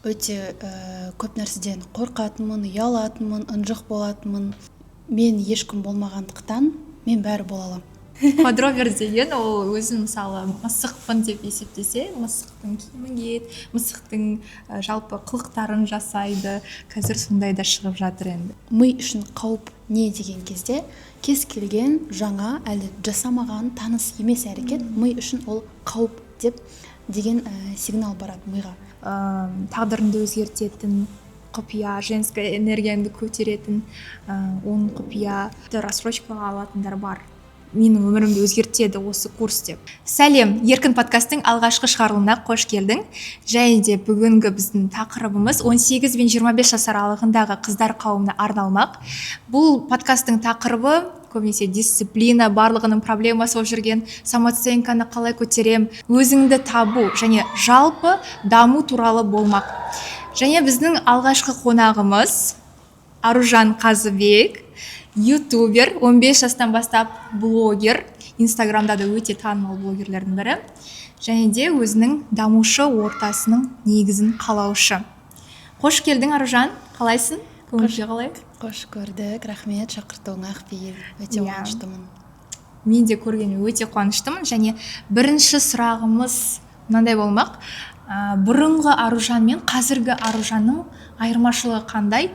өте көп нәрседен қорқатынмын, ұялатынмын, ынжық болатынмын. Мен ешкім болмағандықтан мен бәрі бола аламын. Квадровер деген ол өзін мысалы мысықпын деп есептесе, мысықтың киімін киеді, мысықтың жалпы қылықтарын жасайды. Қазір сондай да шығып жатыр енді. Ми үшін қауіп не деген кезде кез келген жаңа әлі жасамаған таныс емес әрекет ми үшін ол қауіп деген сигнал барады миға. Тағдырыңды өзгертетін құпия, женская энергияңды көтеретін он құпия, рассрочкаға алатындар бар. Менің өмірімді өзгертеді осы курс деп. Сәлем, Еркін подкастың алғашқы шығарылымына қош келдің. Және де бүгінгі біздің тақырыбымыз 18 бен 25 жас аралығындағы қыздар қауымына арналмақ. Бұл подкастың тақырыбы көбінесе дисциплина, барлығының проблемасы болып жүрген, самооценканы қалай көтерем, өзіңді табу және жалпы даму туралы болмақ. Және біздің алғашқы қонағымыз Аружан Қазыбек, ютубер, 15 жастан бастап блогер, инстаграмда да өте танымал блогерлердің бірі, және де өзінің дамушы ортасының негізін қалаушы. Қош келдің, Аружан, қалайсың? Көңілге қалай? Қош көрдік, рахмет шақыртуыңа, Ақбейіл. Өте қуаныштымын. Мен де көргеніме өте қуаныштымын, және бірінші сұрағымыз мынандай болмақ. Бұрынғы Аружан мен қазіргі Аружанның айырмашылығы қандай?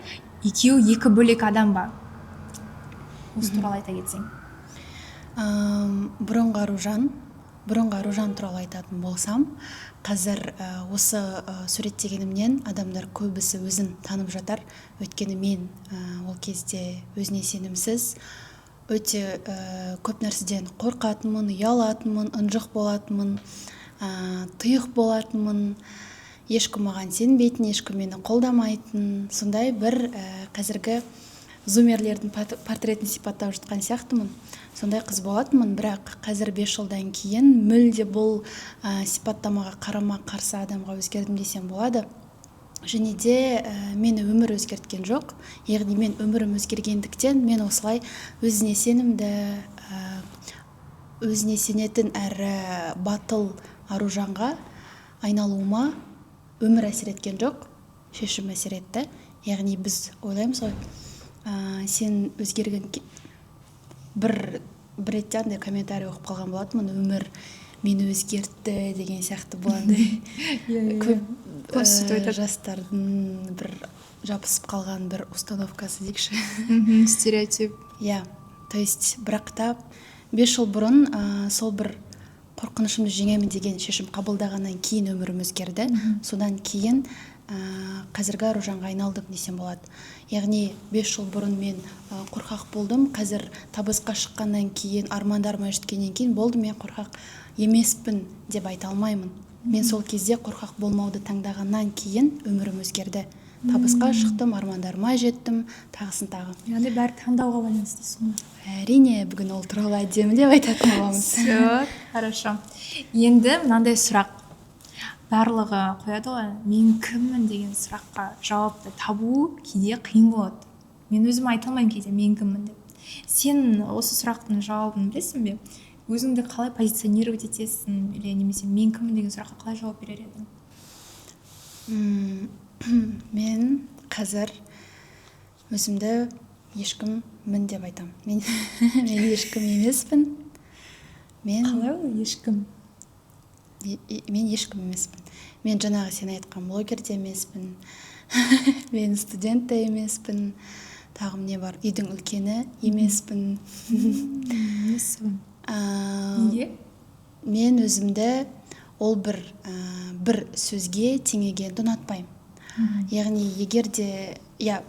Екеуі екі бөлек адам ба? Осы туралы айта кетсең. Бұрынғы Аружан туралы айтатын болсам, қазір осы суреттегенімнен адамдар көбісі өзін танып жатар. Өйткені мен ол кезде өзіне сенімсіз, өте көп нәрседен қорқатынмын, ұялатынмын, ынжық болатынмын, тұйық болатынмын, ешкім маған сенбейтін, ешкім мені қолдамайтын, сондай бір қазіргі зумерлердің портретін сипаттап жатқан сияқтымын. Сондай қыз болатынмын, бірақ қазір 5 жылдан кейін мүлде бұл сипаттамаға қарама қарсы адамға өзгердім десем болады. Және де мені өмір өзгерткен жоқ. Яғни мен өмірім өзгергендіктен мен осылай өзіне сенімді, өзіне сенетін әрі батыл Аружанға айналуыма өмір әсер еткен жоқ, шешім әсер етті. Яғни біз ойлаймыз ғой, сен өзгерген бір ретте андай комментарий оқып қалған болатынмын, өмір мені өзгертті деген сияқты болғандай. Көп жастардың бір жабысып қалған бір установкасы дейікші. Стереотип. То есть бірақ та 5 жыл бұрын сол бір қорқынышымды жеңемін деген шешім қабылдағаннан кейін өмірім өзгерді. Содан кейін қазіргі Аружанға айналдым десем болады. Яғни 5 жыл бұрын мен қорқақ болдым, қазір табысқа шыққаннан кейін, армандарыма жеткеннен кейін болды, мен қорқақ емеспін деп айта алмаймын. Мен сол кезде қорқақ болмауды таңдағаннан кейін өмірім өзгерді. Табысқа шықтым, армандарыма жеттім, тағысын тағы. Яғни бәрі таңдауға байланысты. Әрине, бүгін ол туралы әдемі деп айтатын боламыз. Все, хорошо. Енді мынандай сұрақ. Барлығы қояды ғой, мен кіммін деген сұраққа жауапты табу кейде қиын болады. Мен өзім айта алмаймын кейде мен кіммін деп. Сен осы сұрақтың жауабын білесің бе? Өзіңді қалай позиционировать етесің, или немесе мен кіммін деген сұраққа қалай жауап берер едің? Мен қазір өзімді ешкіммін деп айтам. Мен ешкім емеспін. Қалай ол ешкім? Мен ешкім емеспін. Мен жаңағы сен айтқан блогер де емеспін. Мен студент те емеспін. Тағым не бар? Үйдің үлкені емеспін. Неге? Мен өзімді ол бір сөзге теңегенді ұнатпаймын. Яғни егер де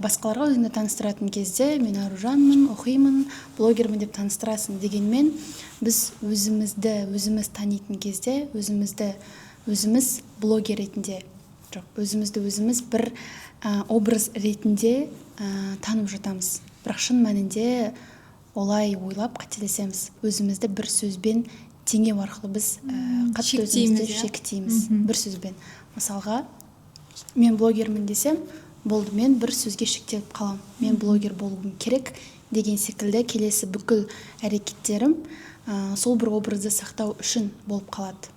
басқаларға өзіңді таныстыратын кезде мен Аружанмын, оқимын, блогермін деп таныстырасың дегенмен біз өзіміз танитын кезде өзіміз блогер ретінде жоқ, өзіміз бір образ ретінде танып жатамыз. Бірақ шын мәнінде олай ойлап қателесеміз. Өзімізді бір сөзбен теңеу арқылы біз қатты өзімізді шектейміз. Бір сөзбен. Мысалға, мен блогермін десем, болды, мен бір сөзге шектеліп қалам. Мен блогер болуым керек деген секілді келесі бүкіл әрекеттерім сол бір образды сақтау үшін болып қалады.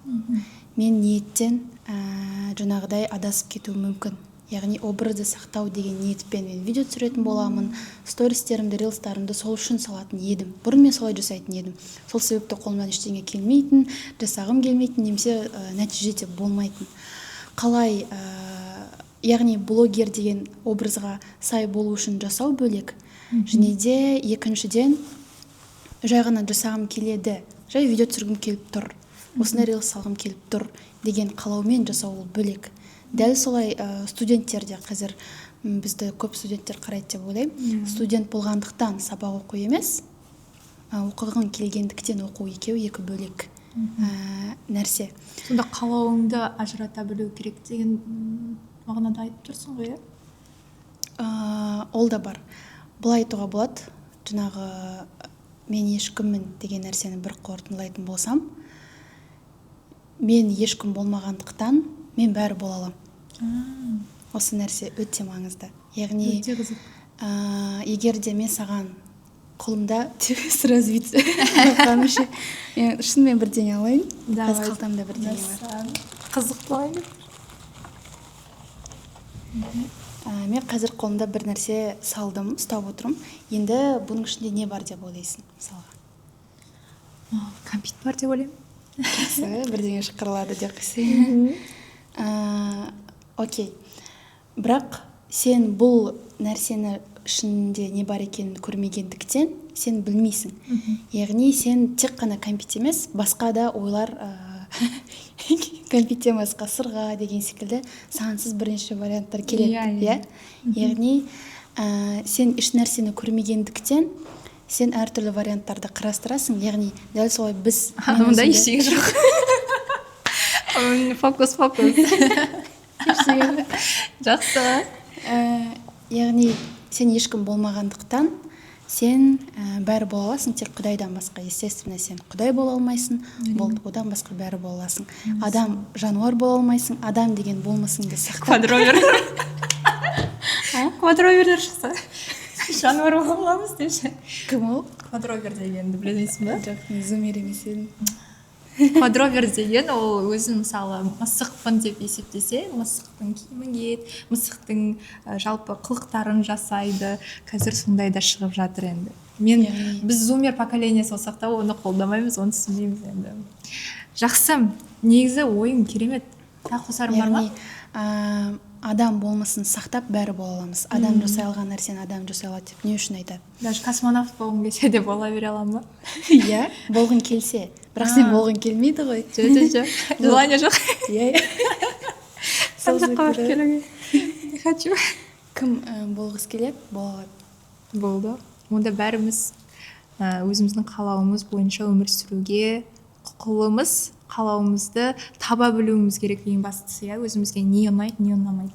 Мен ниеттен жаңағыдай адасып кетуі мүмкін. Яғни образды сақтау деген ниетпен мен видео түсіретін боламын, стористерімді, рилстарымды сол үшін салатын едім. Бұрын мен солай жасайтын едім. Сол себепті қолымнан ештеңе келмейтін, жасағым келмейтін, немесе нәтиже де болмайтын. Қалай, яғни блогер деген образға сай болу үшін жасау бөлек. Және де екіншіден, жай ғана жасағым келеді, жай видео түсіргім келіп тұр, осындай рилс салғым келіп тұр деген қалаумен жасау ол бөлек. Дәл солай студенттерде қазір бізді көп студенттер қарайды деп ойлаймын. Студент болғандықтан сабақ оқу емес, оқығың келгендіктен оқу екеуі екі бөлек нәрсе. Сонда қалауыңды ажырата білу керек деген мағынада айтып тұрсың ғой, Ол да бар. Бұлай айтуға болады, жаңағы мен ешкіммін деген нәрсені бір қорытындылайтын болсам, мен ешкім болмағандықтан мен бәрі бола аламын. Осы нәрсе өте маңызды. Яғни, егер де мен саған қолымда сразу вид шынымен бірдеңе алайын. Қазір қалтамда бірдеңе бар. Қызық болайын. Мен қазір қолымда бір нәрсе салдым, ұстап отырмын. Енді бұның ішінде не бар деп ойлайсың, мысалға? Кәмпит бар деп ойлаймын. Бірдеңе шықырылады деп қойсай. Окей. Бірақ сен бұл нәрсені ішінде не бар екенін көрмегендіктен сен білмейсің. Яғни сен тек қана кәмпит емес, басқа да ойлар, кәмпиттен басқа сырға деген секілді сансыз бірнеше варианттар келеді. Яғни сен еш нәрсені көрмегендіктен сен әртүрлі варианттарды қарастырасың. Яғни дәл солай біз... Мұнда ештеңе жоқ. Фокус. Жақсы. Яғни сен ешкім болмағандықтан сен бәрі бола аласың, тек Құдайдан басқа. Естественно, сен Құдай бола алмайсың, одан басқа бәрі бола аласың. Адам, жануар бола алмайсың, адам деген болмысыңды сақтап. Квадроверлер шықса. Жануар бола аламыз деші. Кім ол? Квадровер дегенді білесің бе? Жоқ, мен зумер емес едім. Квадровер деген ол өзін мысалы мысықпын деп есептесе, мысықтың киімін киеді, мысықтың жалпы қылықтарын жасайды. Қазір сондай да шығып жатыр енді. Біз зумер поколениесі болсақ та оны қолдамаймыз, оны түсінбейміз енді. Жақсы, негізі ойың керемет. Тағы қосарың бар ма? Адам болмысын сақтап бәрі бола аламыз. Адам жасай алған нәрсені адам жасай алады деп не үшін айтады? Даже космонавт болғың келсе де бола бере аламын ба? Иә, болғың келсе. Бірақ сен болғың келмейді ғой. Жоқ. Желание жоқ. Иә. Сол жаққа барып келуге. Не хочу. Кім болғысы келеді? Бола алады. Болды. Онда бәріміз өзіміздің қалауымыз бойынша өмір сүруге құқылымыз, қалауымызды таба білуіміз керек ең бастысы, өзімізге не ұнайды, не ұнамайды.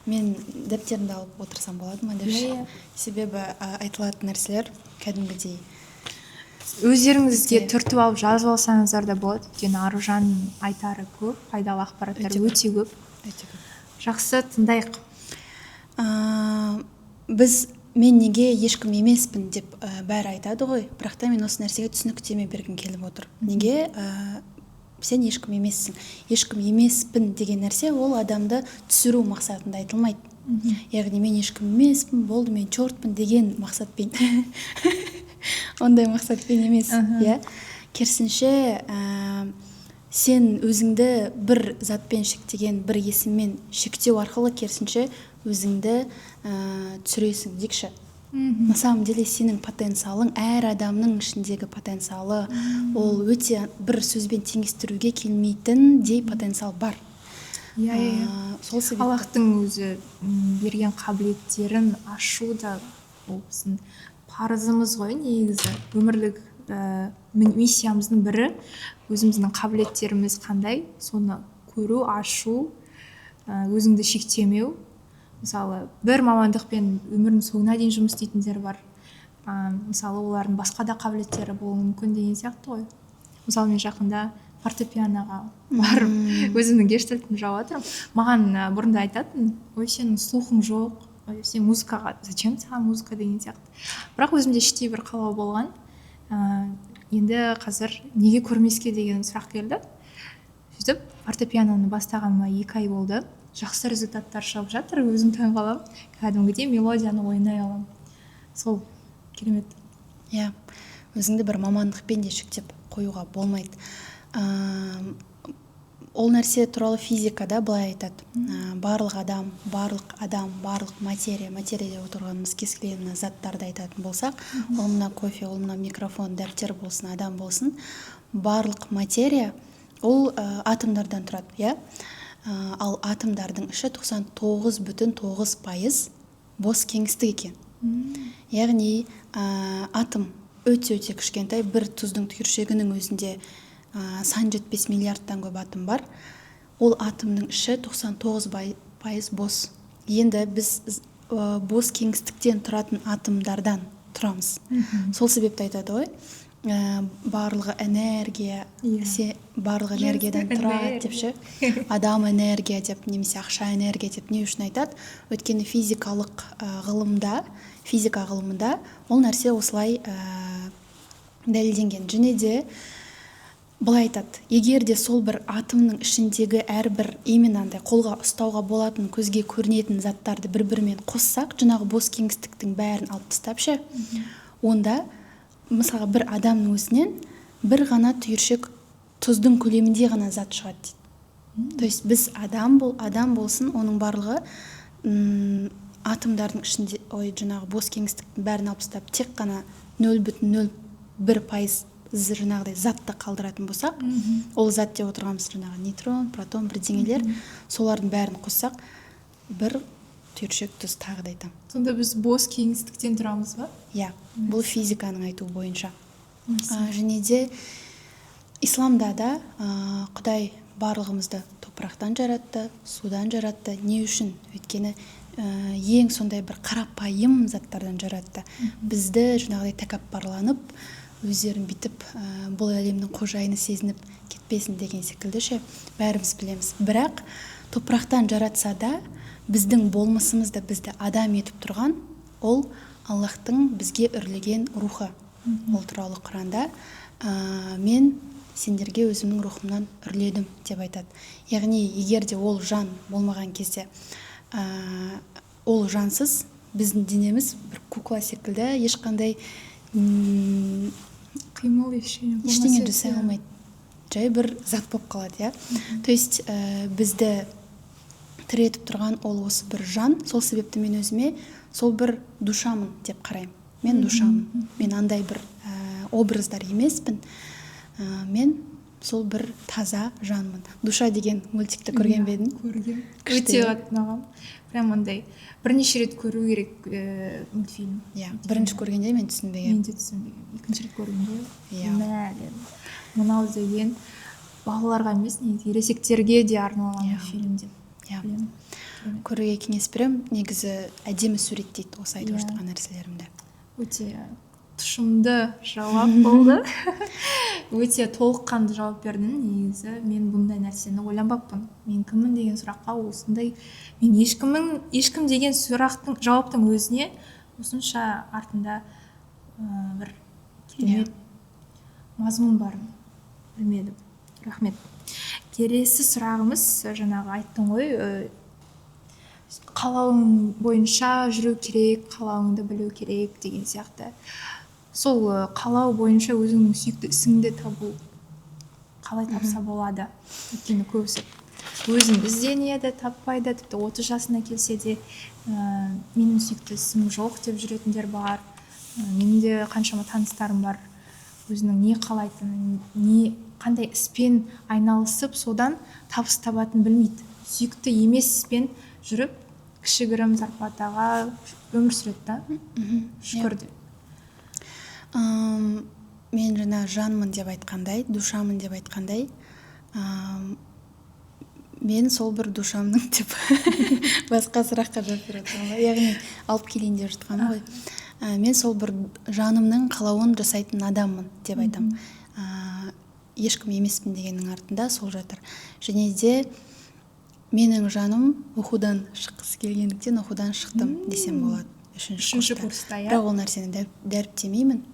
Мен дәптерімді алып отырсам болады ма деп. Себебі айтылатын нәрселер кәдімгідей өздеріңізге түртіп алып жазып алсаңыздар да болады. Өйткені Аружан айтары көп, пайдалы ақпараттар өте көп. Жақсы, тыңдайық. Мен неге ешкім емеспін деп бәрі айтады ғой, бірақ та мен осы нәрсеге түсініктеме бергім келіп отыр. Неге сен ешкім емессің? Ешкім емеспін деген нәрсе ол адамды түсіру мақсатында айтылмайды. Яғни мен ешкім емеспін, болды, мен чортпын деген мақсатпен. Ондай мақсатпен емес. Керісінше сен өзіңді бір затпен шектеген, бір есіммен шектеу арқылы керісінше өзіңді түсіресің дейікші. На самом деле сенің потенциалың, әр адамның ішіндегі потенциалы, ол өте бір сөзбен теңестіруге келмейтіндей потенциал бар. Аллахтың өзі берген қабілеттерін ашу да ол біздің парызымыз ғой негізі. Өмірлік миссиямыздың бірі өзіміздің қабілеттеріміз қандай, соны көру, ашу, өзіңді шектемеу. Мысалы, бір мамандықпен өмірінің соңына дейін жұмыс істейтіндер бар. Мысалы, олардың басқа да қабілеттері болуы мүмкін деген сияқты ғой. Мысалы, мен жақында фортепианоға барып өзімнің гештальтымды жауып жатырмын. Маған бұрында айтатын, ой, сенің слухың жоқ, сен музыкаға, зачем саған музыка деген сияқты. Бірақ өзімде іштей бір қалау болған. Енді қазір неге көрмеске деген сұрақ келді. сөйтіп фортепианоны бастағаныма 2 ай болды. Жақсы результаттар шығып жатыр, өзім таңғаламын. Кәдімгідей мелодияны ойнай аламын. Сол керемет. Иә, өзіңді бір мамандықпен де шектеп қоюға болмайды. Ол нәрсе туралы физикада былай айтады. Барлық адам, барлық материяда отырғанымыз кез келген заттарды айтатын болсақ, ол мына кофе, ол мына микрофон, дәптер болсын, адам болсын, барлық материя ол атомдардан тұрады, иә? Ал атомдардың іші 99,9% бос кеңістік екен. Яғни атом өте кішкентай, бір тұздың түйіршегінің өзінде сан жетпес миллиардтан көп атом бар. Ол атомның іші 99% бос. Енді біз бос кеңістіктен тұратын атомдардан тұрамыз. Сол себепті айтады ғой, барлығы энергия, барлығы энергиядан тұрады деп ше. Адам энергия деп, немесе ақша энергия деп не үшін айтады? Өйткені физика ғылымында ол нәрсе осылай дәлелденген. Және де былай айтады, егер де сол бір атомның ішіндегі әрбір именно қолға ұстауға болатын, көзге көрінетін заттарды бір-бірімен қоссақ, жаңағы бос кеңістіктің бәрін алып тастап ше, онда мысалға бір адамның өзінен бір ғана түйіршек тұздың көлемінде ғана зат шығады дейді. То есть біз адам болсын, оның барлығы атомдардың ішінде, жаңағы бос кеңістіктің бәрін алып тастап, тек қана 0,01% жаңағыдай затты қалдыратын болсақ, ол зат деп отырғанымыз жаңағы нейтрон, протон, бірдеңелер, солардың бәрін қоссақ, бір түйіршек тұз тағы да айтам. Сонда біз бос кеңістіктен тұрамыз ба? Иә, бұл физиканың айтуы бойынша. Және де исламда да Құдай барлығымызды топырақтан жаратты, судан жаратты. Не үшін? Өйткені ең сондай бір қарапайым заттардан жаратты. Бізді жаңағыдай тәкаппарланып, өздерін бүйтіп бұл әлемнің қожайыны сезініп кетпесін деген секілді ше, бәріміз білеміз. Бірақ топырақтан жаратса да, біздің болмысымызды, бізді адам етіп тұрған, ол Аллахтың бізге үрлеген рухы. Ол туралы Құранда мен сендерге өзімнің рухымнан үрледім деп айтады. Яғни, егер де ол жан болмаған кезде, ол жансыз, біздің денеміз бір кукла секілді, ешқандай қимыл ештеңе жасай алмайды. Жай бір зат болып қалады, иә. То есть бізді тіретіп тұрған ол осы бір жан. Сол себепті мен өзіме сол бір душамын деп қараймын. Мен душамын. Мен андай бір образдар емеспін. Мен сол бір таза жанмын. Душа деген мультикті көрген бе едің? Көргем. Өте қатты ұнаған. Прям андай бірнеше рет көру керек мультфильм. Иә, бірінші көргенде мен түсінбегенмін. Мен де түсінбегенмін. Екінші рет көргенде мынау деген балаларға емес, ересектерге де арналған фильм деп. Көруге кеңес беремін. Негізі әдемі суреттейді осы айтып жатқан нәрселерімді. Өте тұшымды жауап болды. Өте толыққанды жауап бердің. Негізі мен бұндай нәрсені ойланбаппын. Мен кіммін деген сұраққа осындай, мен ешкім деген сұрақтың жауаптың өзіне осынша артында бір керемет мазмұн барын білмедім. Рахмет. Келесі сұрағымыз, жаңағы айттың ғой, қалауың бойынша жүру керек, қалауыңды білу керек деген сияқты. Сол қалау бойынша өзіңнің сүйікті ісіңді табу қалай тапса болады? Өйткені көбісі өзін ізденеді, таппайды, тіпті 30 жасына келсе де менің сүйікті ісім жоқ деп жүретіндер бар. Менің де қаншама таныстарым бар, өзінің не қалайтынын, қандай іспен айналысып, содан табыс табатын білмейді. Сүйікті емес іспен жүріп, кішігірім зарплатаға өмір сүреді да, шүкір де. Мен жаңа жанмын деп айтқандай, душамын деп айтқандай, мен сол бір душамның деп басқа сұраққа жауап беретін. Яғни алып келейін деп жатқаным ғой. Мен сол бір жанымның қалауын жасайтын адаммын деп айтам. Ешкім емеспін дегеннің артында сол жатыр. Және де менің жаным оқудан шыққысы келгендіктен оқудан шықтым десем болады. Үшінші курста. Бірақ ол нәрсені дәріптемеймін.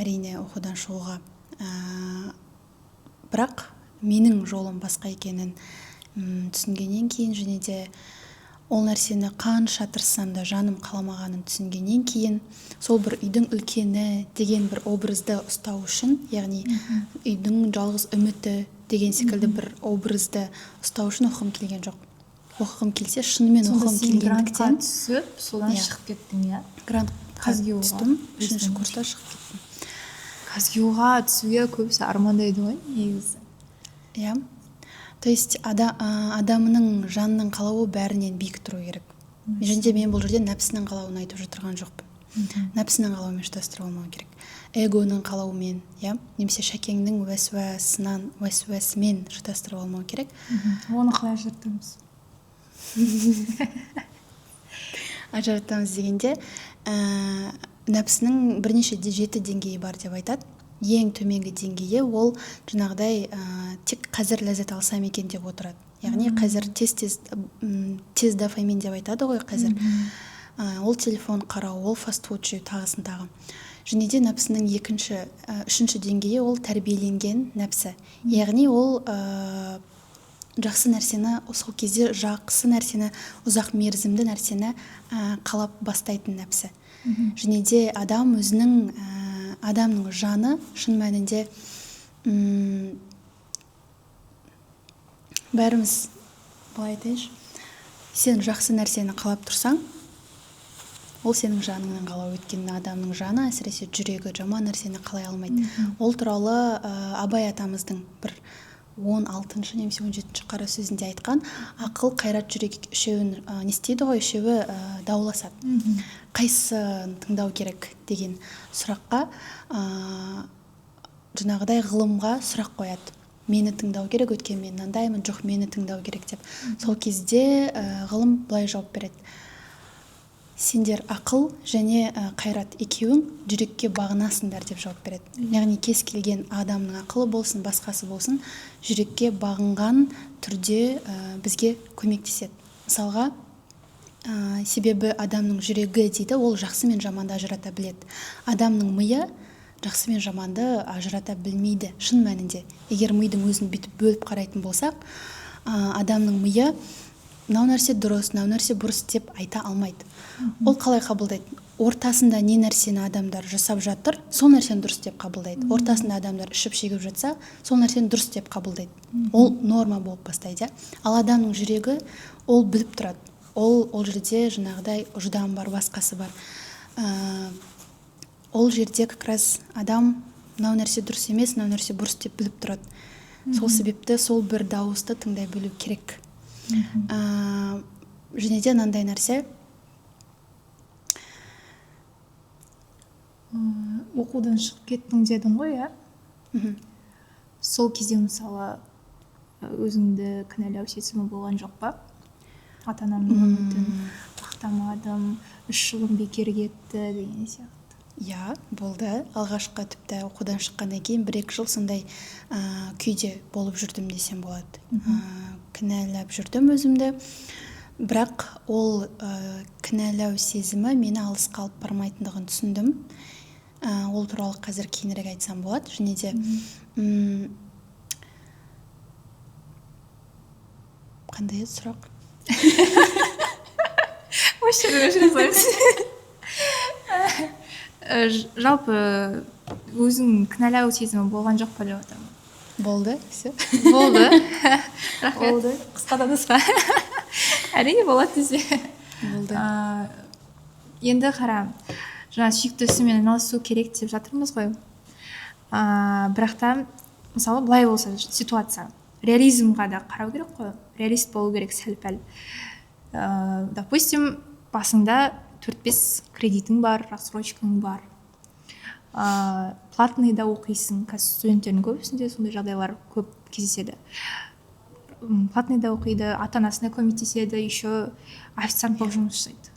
Әрине оқудан шығуға. Бірақ менің жолым басқа екенін түсінгеннен кейін, және де ол нәрсені қанша тырыссам да жаным қаламағанын түсінгеннен кейін, сол бір үйдің үлкені деген бір образды ұстау үшін, яғни үйдің жалғыз үміті деген секілді бір образды ұстау үшін оқығым келген жоқ. Оқығым келсе, шынымен оқығым келгендіктен түсіп, содан шығып кеттің, иә? грантқа түстім, 3-ші курста шығып кеттім. Казгюға түсуге көбісі армандайды ғой, негізі. Иә. То есть адамның жанның қалауы бәрінен биік тұру керек. Және де мен бұл жерде нәпсінің қалауын айтып отырған жоқпын. Нәпсінің қалауымен шатастырып алмау керек. Эгоның қалауымен, иә, немесе шәкеңнің уәсуәсімен шатастырып алмау керек. Оны қалай ажыратамыз? Ажыратамыз дегенде, нәпсінің бірнеше 7 деңгейі бар деп айтады. Ең төменгі деңгейі ол жаңағыдай тек қазір ләззат алсам екен деп отырады. Яғни қазір тез дофамин деп айтады ғой қазір. Ол телефон қарау, ол фастфуд жеу, тағысын тағы. Және де нәпсінің 3-ші деңгейі ол тәрбиеленген нәпсі. Яғни ол жақсы нәрсені, сол кезде жақсы нәрсені, ұзақ мерзімді нәрсені қалап бастайтын нәпсі. Және де адамның жаны шын мәнінде бәріміз былай айтайыншы, сен жақсы нәрсені қалап тұрсаң, ол сенің жаныңның қалауы. Өйткені адамның жаны, әсіресе жүрегі жаман нәрсені қалай алмайды. Ол туралы Абай атамыздың бір 16-шы немесе 17-ші қара сөзінде айтқан, ақыл, қайрат, жүрек үшеуін не істейді ғой, үшеуі дауласады. Қайсысын тыңдау керек деген сұраққа жаңағыдай ғылымға сұрақ қояды. Мені тыңдау керек, өйткені мен мынандаймын, жоқ, мені тыңдау керек деп. Сол кезде ғылым былай жауап береді. Сендер ақыл және қайрат екеуің жүрекке бағынасыңдар деп жауап береді. Яғни кез келген адамның ақылы болсын, басқасы болсын, жүрекке бағынған түрде бізге көмектеседі. Мысалға, себебі адамның жүрегі дейді, ол жақсы мен жаманды ажырата біледі. Адамның миы жақсы мен жаманды ажырата білмейді шын мәнінде. Егер мидың өзін бүйтіп бөліп қарайтын болсақ, адамның миы мынау нәрсе дұрыс, мынау нәрсе бұрыс деп айта алмайды. Ол қалай қабылдайды? Ортасында не нәрсені адамдар жасап жатыр, сол нәрсені дұрыс деп қабылдайды. Ортасында адамдар ішіп шегіп жатса, сол нәрсені дұрыс деп қабылдайды. Ол норма болып бастайды. Ал адамның жүрегі ол біліп тұрады. Ол жерде жаңағыдай ұждан бар, басқасы бар. Ол жерде как раз адам мынау нәрсе дұрыс емес, мынау нәрсе бұрыс деп біліп тұрады. Сол себепті сол бір дауысты тыңдай білу керек. Және де мынандай нәрсе, оқудан шығып кеттің дедің ғой, иә? Сол кезде мысалы өзіңді кінәлау сезімі болған жоқ па? Ата-анамның үмітін ақтамадым, 3 жылым бекер кетті деген сияқты. Иә, болды. Алғашқы тіпті оқудан шыққаннан кейін 1-2 жыл сондай күйде болып жүрдім десем болады. Кінәлап жүрдім өзімді. Бірақ ол кінәлау сезімі мені алысқа алып бармайтындығын түсіндім. Ол туралы қазір кейінірек айтсам болады. Және де қандай еді сұрақ? Жалпы өзің кінәлау сезімі болған жоқ па деп отырмын. Болды, все. Болды. Болды. Қысқа да нұсқа. Әрине болады десе. Болды. Енді қара, жаңа сүйікті ісімен айналысу керек деп жатырмыз ғой. Бірақ та мысалы былай болса ситуация, реализмға да қарау керек қой. Реалист болу керек сәл-пәл. Допустим, басыңда 4-5 кредитің бар, рассрочкаң бар. Платныйда оқисың. Қазір студенттердің көбісінде сондай жағдайлар көп кездеседі. Платныйда оқиды, ата-анасына көмектеседі, еще официант болып жұмыс жасайды.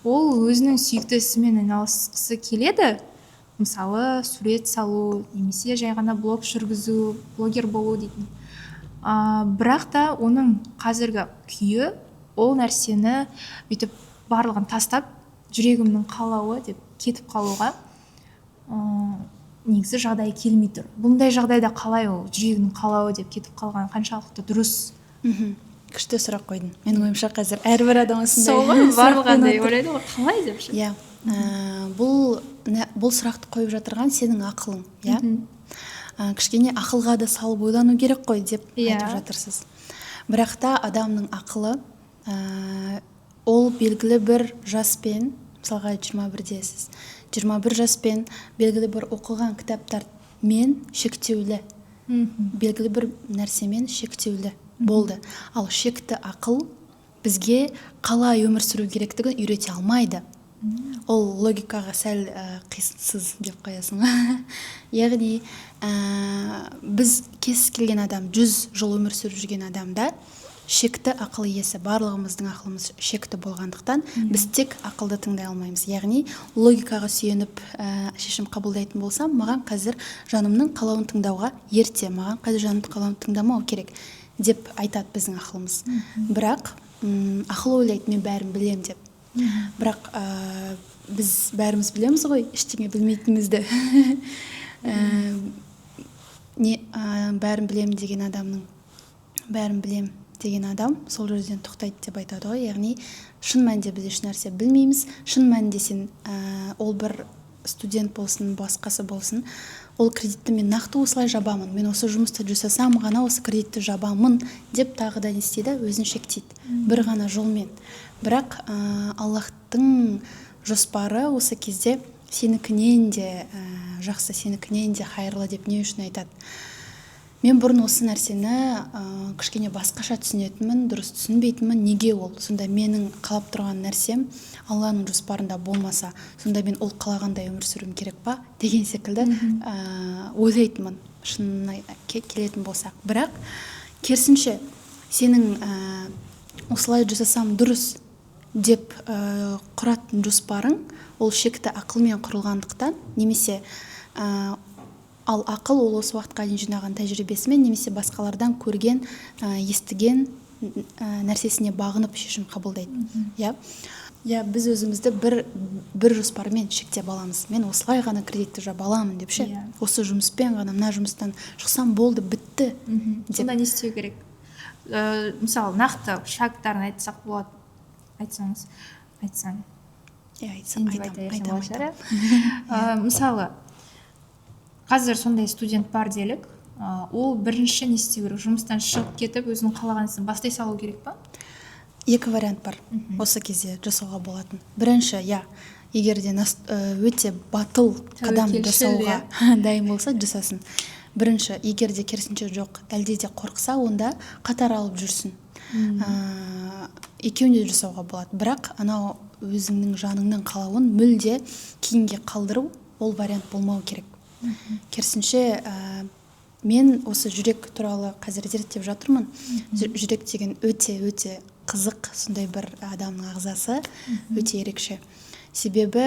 Ол өзінің сүйікті ісімен айналысқысы келеді. Мысалы, сурет салу, немесе жай ғана блог жүргізу, блогер болу дейтін. Бірақ та оның қазіргі күйі ол нәрсені бүйтіп барлығын тастап, жүрегімнің қалауы деп кетіп қалуға негізі жағдай келмей тұр. Бұндай жағдайда қалай ол жүрегінің қалауы деп кетіп қалған қаншалықты дұрыс? Күшті сұрақ қойдың. Менің ойымша қазір әрбір адам осындай сол ғой, сұрақ барлығандай қойып отыр. ойлайды ғой, қалай деп ше. Иә, бұл сұрақты қойып жатырған сенің ақылың, иә. Кішкене ақылға да салып ойлану керек қой деп айтып жатырсыз. Бірақ та адамның ақылы ол белгілі бір жаспен, мысалға 21-десіз, 21 жаспен белгілі бір оқыған кітаптармен шектеулі, белгілі бір нәрсемен шектеулі болды. Ал шекті ақыл бізге қалай өмір сүру керектігін үйрете алмайды. Ол логикаға сәл қисынсыз деп қоясың. Яғни біз кез келген адам 100 жыл өмір сүріп жүрген адамда шекті ақыл иесі, барлығымыздың ақылымыз шекті болғандықтан біз тек ақылды тыңдай алмаймыз. Яғни логикаға сүйеніп шешім қабылдайтын болсам, маған қазір жанымның қалауын тыңдауға ерте, маған қазір жанымның қалауын тыңдамау керек деп айтады біздің ақылымыз. Бірақ ақыл ойлайды, мен бәрін білем деп. Бірақ біз бәріміз білеміз ғой ештеңе білмейтінімізді. Бәрін білем деген адамның бәрін білем деген адам сол жерден тоқтайды деп айтады ғой. Яғни шын мәнінде біз еш нәрсе білмейміз. Шын мәнінде сен ол бір студент болсын, басқасы болсын, ол кредитті мен нақты осылай жабамын, мен осы жұмысты жасасам ғана осы кредитті жабамын деп тағы да не істейді, өзін шектейді бір ғана жолмен. Бірақ Аллахтың жоспары осы кезде сенікінен де жақсы, сенікінен де хайырлы деп не үшін айтады? Мен бұрын осы нәрсені кішкене басқаша түсінетінмін, дұрыс түсінбейтінмін. Неге ол? Сонда менің қалап тұрған нәрсем Алланың жоспарында болмаса, сонда мен ол қалағандай өмір сүруім керек па? Деген секілді ойлайтынмын, шынына келетін болсақ. Бірақ керісінше сенің осылай жасасам дұрыс деп құратын жоспарың ол шекті ақылмен құрылғандықтан, немесе ал ақыл ол осы уақытқа дейін жинаған тәжірибесімен немесе басқалардан көрген, естіген нәрсесіне бағынып шешім қабылдайды. Иә, біз өзімізді бір жоспармен шектеп аламыз. Мен осылай ғана кредитті жаба аламын деп ше. Осы жұмыспен ғана, мына жұмыстан шықсам болды, бітті деп. Сонда не істеу керек? Мысалы, нақты шарттарын айтсақ болады. Айтсаң. Айтам. Мысалы, қазір сондай студент бар делік, ол бірінші не істеу керек? Жұмыстан шығып кетіп, өзінің қалаған ісін бастай салу керек па? Екі вариант бар осы кезде жасауға болатын. Бірінші, егер де өте батыл қадам жасауға дайын болса, жасасын. Бірінші, егер де керісінше жоқ, әлде де қорқса, онда қатар алып жүрсін. Екеуінде жасауға болады. Бірақ анау өзіңнің жаныңның қалауын мүлде кейінге қалдыру, ол вариант болмау керек. Керісінше мен осы жүрек туралы қазір зерттеп жатырмын. Жүрек деген өте қызық, сондай бір адамның ағзасы, өте ерекше. Себебі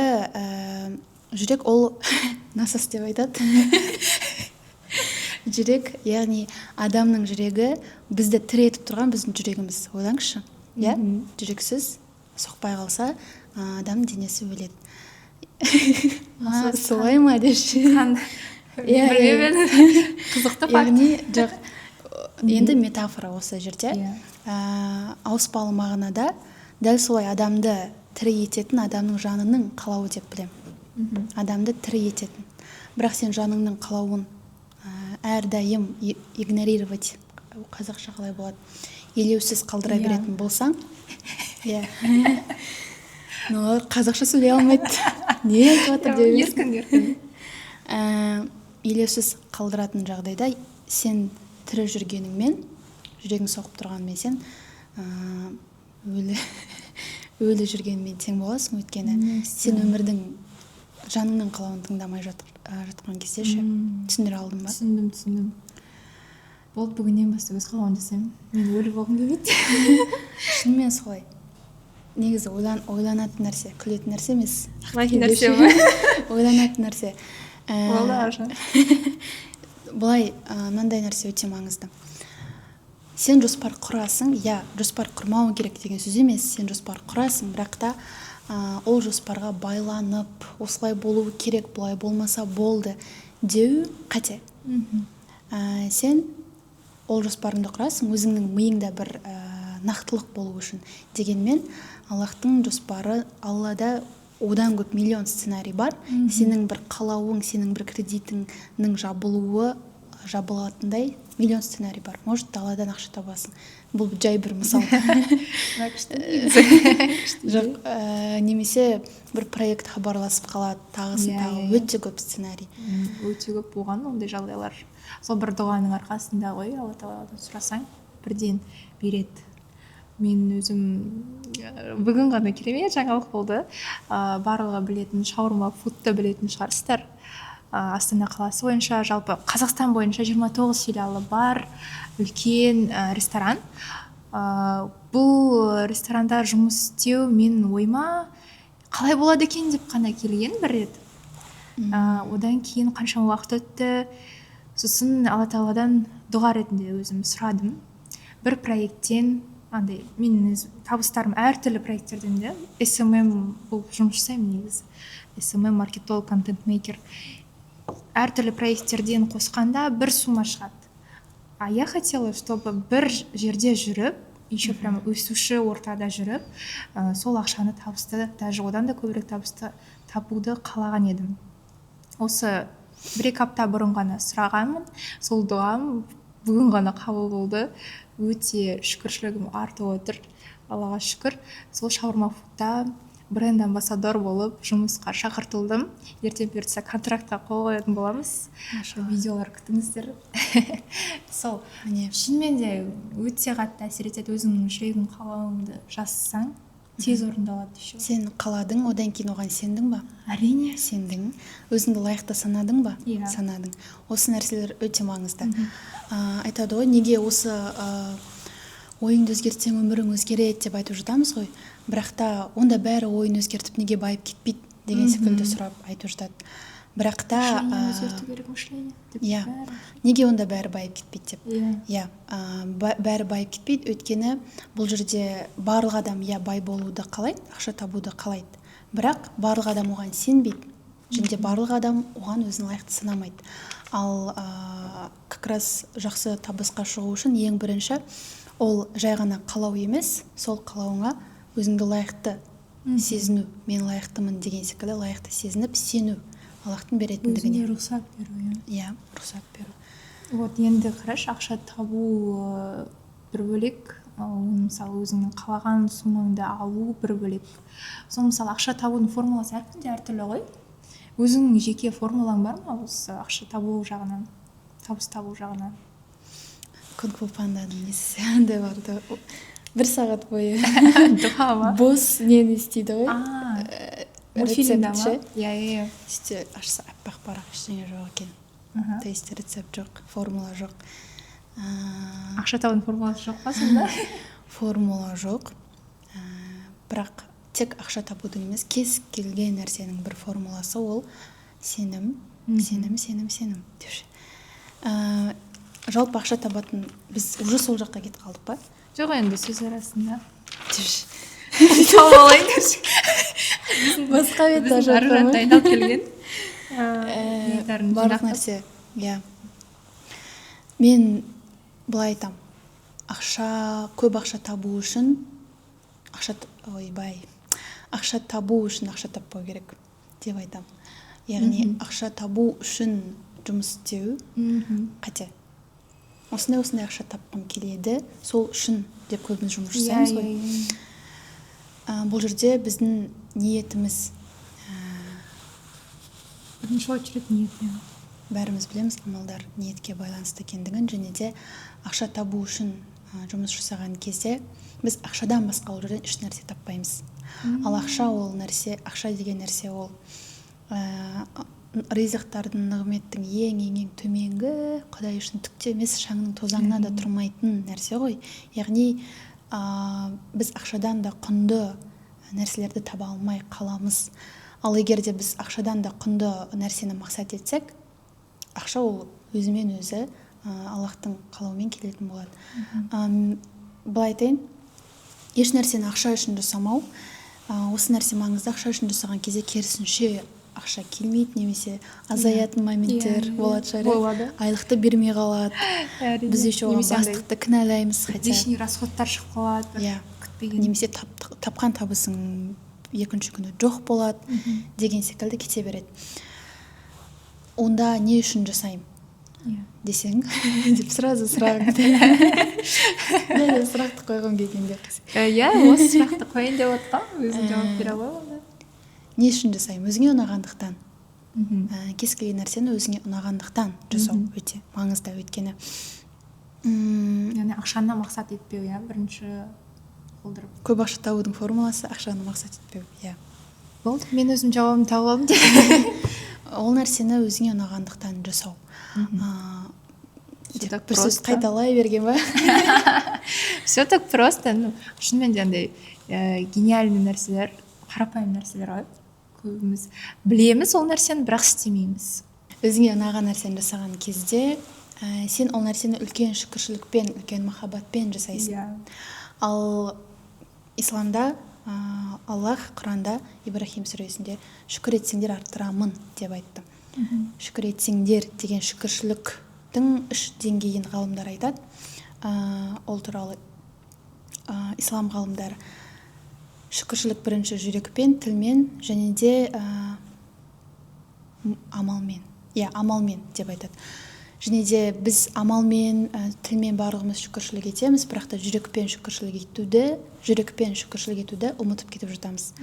жүрек ол насос деп айтады. Жүрек, яғни адамның жүрегі бізді тірі етіп тұрған біздің жүрегіміз. Ойлаңызшы, жүрексіз соқпай қалса, адам денесі өледі. Солай ма деші? Қызықты факт. Яғни жоқ, енді метафора осы жерде. Ауыспалы мағынада дәл солай адамды тірі ететін адамның жанының қалауы деп білем. Адамды тірі ететін. Бірақ сен жаныңның қалауын әрдайым игнорировать, қазақша қалай болады, елеусіз қалдыра беретін болсаң, қазақша сөйлей алмайды. Не айтып отыр деп. Елеусіз қалдыратын жағдайда сен тірі жүргеніңмен, жүрегің соғып тұрғанмен сен өлі жүргенмен тең боласың, өйткені сен өмірдің жаныңның қалауын тыңдамай жатқан кезде ше. Түсіндіре алдым ба? Түсіндім. Болды, бүгіннен бастап өз қалауын жасаймын. Мен өлі болғым келмейді. Шынымен солай. Негізі ойланатын нәрсе, күлетін нәрсе емес. Жылайтын нәрсе ма? Ойланатын нәрсе. Болды, аржан. Бұлай, мынандай нәрсе өте маңызды. Сен жоспар құрасың, жоспар құрмау керек деген сөз емес, сен жоспар құрасың, бірақ та ол жоспарға байланып, осылай болуы керек, бұлай болмаса болды деу қате. Сен ол жоспарыңды құрасың өзіңнің миыңда бір нақтылық болу үшін. Дегенмен Аллахтың жоспары, Аллада одан көп миллион сценарий бар. Сенің бір қалауың, сенің бір кредитіңнің жабылатындай миллион сценарий бар. Может, даладан ақша табасың. Бұл жай бір мысал. Жоқ, немесе бір проект хабарласып қалады, тағы өте көп сценарий. Өте көп болған ондай жағдайлар. Сол бір дұғаның арқасында ғой, Алла тағаладан сұрасаң, бірден береді. Мен өзім бүгін ғана керемет жаңалық болды. Барлығы білетін, шаурма фудты білетін шығарсыздар. Астана қаласы бойынша, жалпы Қазақстан бойынша 29 филиалы бар үлкен ресторан. Бұл ресторанда жұмыс істеу мен ойыма қалай болады екен деп қана келген бір рет. Одан кейін қаншама уақыт өтті. Сосын Алла тағаладан дұға ретінде өзім сұрадым. Бір проекттен андай менің табыстарым әртүрлі проекттерден де SMM болып жұмыс жасаймын негізі. SMM маркетолог, контент-мейкер. Әртүрлі проекттерден қосқанда бір сумма шығады. А я хотела, чтобы бір жерде жүріп, еще прям өсуші ортада жүріп, сол ақшаны табысты, даже одан да көбірек табысты табуды қалаған едім. Осы 1-2 апта бұрын ғана сұрағанмын. Сол дұғам бүгін ғана қабыл болды. Өте шүкіршілігім артып отыр. Аллаға шүкір. Сол шаурма фудта бренд амбассадор болып жұмысқа шақыртылдым. Ертең бұйыртса контрактқа қол қоятын боламыз. Видеолар күтіңіздер. Сол шынымен де өте қатты әсер етеді. Өзіңнің жүрегің қалауыңды жазсаң, тез орындалады еще. Сен қаладың, одан кейін оған сендің ба? Әрине. Сендің. Өзіңді лайықты санадың ба? Иә. Санадың. Осы нәрселер өте маңызды. Айтады ғой, неге осы ойыңды өзгертсең өмірің өзгереді деп айтып жатамыз ғой. Бірақ та онда бәрі ойын өзгертіп неге байып кетпейді деген секілді сұрап айтып жатады. Бірақ та өзгерту керек мышление. Иә. Неге онда бәрі байып кетпейді деп. Иә. Бәрі байып кетпейді, өйткені бұл жерде барлық адам бай болуды қалайды, ақша табуды қалайды. Бірақ барлық адам оған сенбейді. Және барлық адам оған өзін лайықты санамайды. Ал как раз жақсы табысқа шығу үшін ең бірінші ол жай ғана қалау емес, сол қалауыңа өзіңді лайықты сезіну. Мен лайықтымын деген секілді лайықты сезініп, сену Аллахтың беретіндігіне. Өзіне рұқсат беру. Иә, рұқсат беру. Вот енді қараш, ақша табу бір бөлек, мысалы өзіңнің қалаған суммаңды алу бір бөлек. Сол мысалы ақша табудың формуласы әркімде әртүрлі ғой. Өзіңнің жеке формулаң бар ма осы ақша табу жағынан, табыс табу жағынан? Кунг-фу панданың несі андай барды. 1 сағат бойы дұға ма? бос нені істейді ғой. Мультфильмда ма? Иә. Іште ашса аппақ парақ ештеңе жоқ екен. То есть рецепт жоқ, формула жоқ. Ақша табудың формуласы жоқ па сонда? Формула жоқ. Бірақ тек ақша табудың емес, кез келген нәрсенің бір формуласы ол сенім. Деуші. Жалпы ақша табатын, біз уже сол жаққа кетіп қалдық па? Жоқ енді сөз арасында. Деуші. Тауып алайын. Басқа бет Біздің аружан дайындалып келген. Барлық нәрсе. Мен былай айтам. Көп ақша табу үшін ақша табу үшін ақша таппау керек деп айтам. Яғни ақша табу үшін жұмыс істеу қате. Осындай ақша тапқым келеді, сол үшін деп көбіміз жұмыс жасаймыз ғой. Бұл жерде біздің ниетіміз бірінші очередь ниет. Бәріміз білеміз, амалдар ниетке байланысты екендігін, және де ақша табу үшін жұмыс жасаған кезде біз ақшадан басқа ол жерден еш нәрсе таппаймыз. Ал ақша деген нәрсе ол ризықтардың, нығметтің ең төменгі, Құдай үшін түкте емес, шаңның тозаңына да тұрмайтын нәрсе ғой. Яғни біз ақшадан да құнды нәрселерді таба алмай қаламыз. Ал егер де біз ақшадан да құнды нәрсені мақсат етсек, ақша ол өзімен өзі Аллахтың қалауымен келетін болады. Былай айтайын, еш нәрсені ақша үшін жасамау, осы нәрсе маңызды. Ақша үшін жасаған кезде керісінше ақша келмейді немесе азаятын моменттер болады шығар, болады. айлықты бермей қалады, Әрине. біз еще оған Немесе андай бастықты кінәлаймыз, хотя лишний расходтар шығып қалады, бір иә, күтпеген. немесе тапқан табысың екінші күні жоқ болады деген секілді кете береді. Онда не үшін жасаймын десең, деп сразу сұрағым келді. Сұрақты қойғым келгенде. Иә, осы сұрақты қойын деп отқам, өзім жауап бере аламын онда. Не үшін жасаймын? Өзіңе ұнағандықтан. Кез келген нәрсені өзіңе ұнағандықтан жасау өте маңызды, өйткені Яғни ақшаны мақсат етпеу, иә, бірінші қолдырып. көп ақша табудың формуласы ақшаны мақсат етпеу. Иә. Болды, мен өзім жауабымды тауып алдым. Ол нәрсені өзіңе ұнағандықтан жасау. Все так Бір сөз просто. қайталай берген ба? Все так просто. Ну, шынымен де андай гениальный нәрселер, қарапайым нәрселер ғой. Көбіміз білеміз ол нәрсені, бірақ істемейміз. Өзіңе ұнаған нәрсені жасаған кезде сен ол нәрсені үлкен шүкіршілікпен, үлкен махаббатпен жасайсың. Иә. Ал исламда Аллах Құранда Ибрахим сүресінде шүкір етсеңдер арттырамын деп айтты. Шүкір етсеңдер деген шүкіршіліктің 3 деңгейін ғалымдар айтады. Ол туралы ислам ғалымдары шүкіршілік бірінші жүрекпен, тілмен және де амалмен. Иә, амалмен деп айтады. Және де біз амалмен, тілмен барлығымыз шүкіршілік етеміз, бірақ та жүрекпен шүкіршілік етуді ұмытып кетіп жатамыз.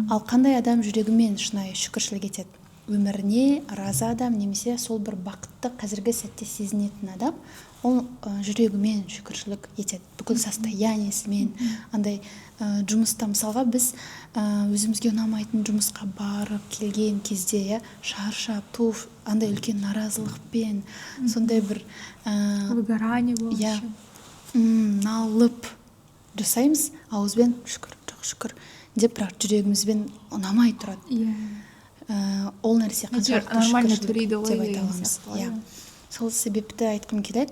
Ал қандай адам жүрегімен шынайы шүкіршілік етеді? Өміріне разы адам немесе сол бір бақытты қазіргі сәтте сезінетін адам, ол жүрегімен шүкіршілік етеді. Бүкіл состояниесімен, андай жұмыста мысалға біз өзімізге ұнамайтын жұмысқа барып келген кезде, шаршап, туф, андай үлкен наразылықпен, сондай бір Выгорание иә, бойынша. налып жасаймыз, ауызбен шүкір, жоқ шүкір деп, бірақ жүрегімізбен ұнамай тұрады. Иә. Ол нәрсе қаншалықты нормально шүкіршілік төлейді ғой деп айта деген аламыз. сияқты ғой. Иә. Сол себепті айтқым келеді,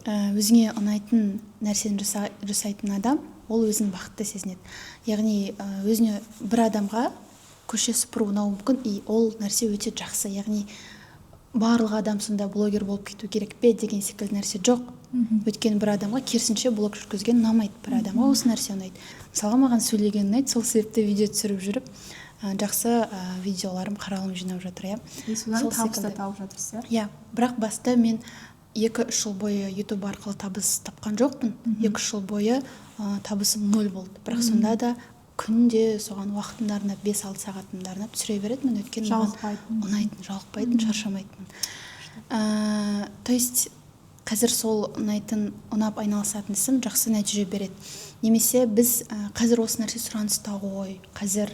өзіңе ұнайтын нәрсені жасайтын адам, ол өзін бақытты сезінеді. Яғни өзіне бір адамға көше сыпыру ұнауы мүмкін, и ол нәрсе өте жақсы. Яғни барлық адам сонда блогер болып кету керек пе деген секілді нәрсе жоқ. Өйткені бір адамға керісінше блог жүргізген ұнамайды, бір адамға осы нәрсе ұнайды. Мысалға маған сөйлеген ұнайды, сол себепті видео түсіріп жүріп, жақсы видеоларым қаралым жинап жатыр, иә. Содан табыс та тауып жатырсыз, иә. Бірақ баста мен 2-3 жыл бойы YouTube арқылы табыс тапқан жоқпын. 2-3 жыл бойы табысым 0 болды. Бірақ сонда да күнде соған уақытымды 5-6 сағатымды арнап түсіре беретінмін, өйткені маған ұнайтын, жалықпайтын, шаршамайтын. То есть қазір сол ұнайтын, ұнап айналысатын ісім жақсы нәтиже береді. Немесе біз қазір осы нәрсе сұраныста ғой, қазір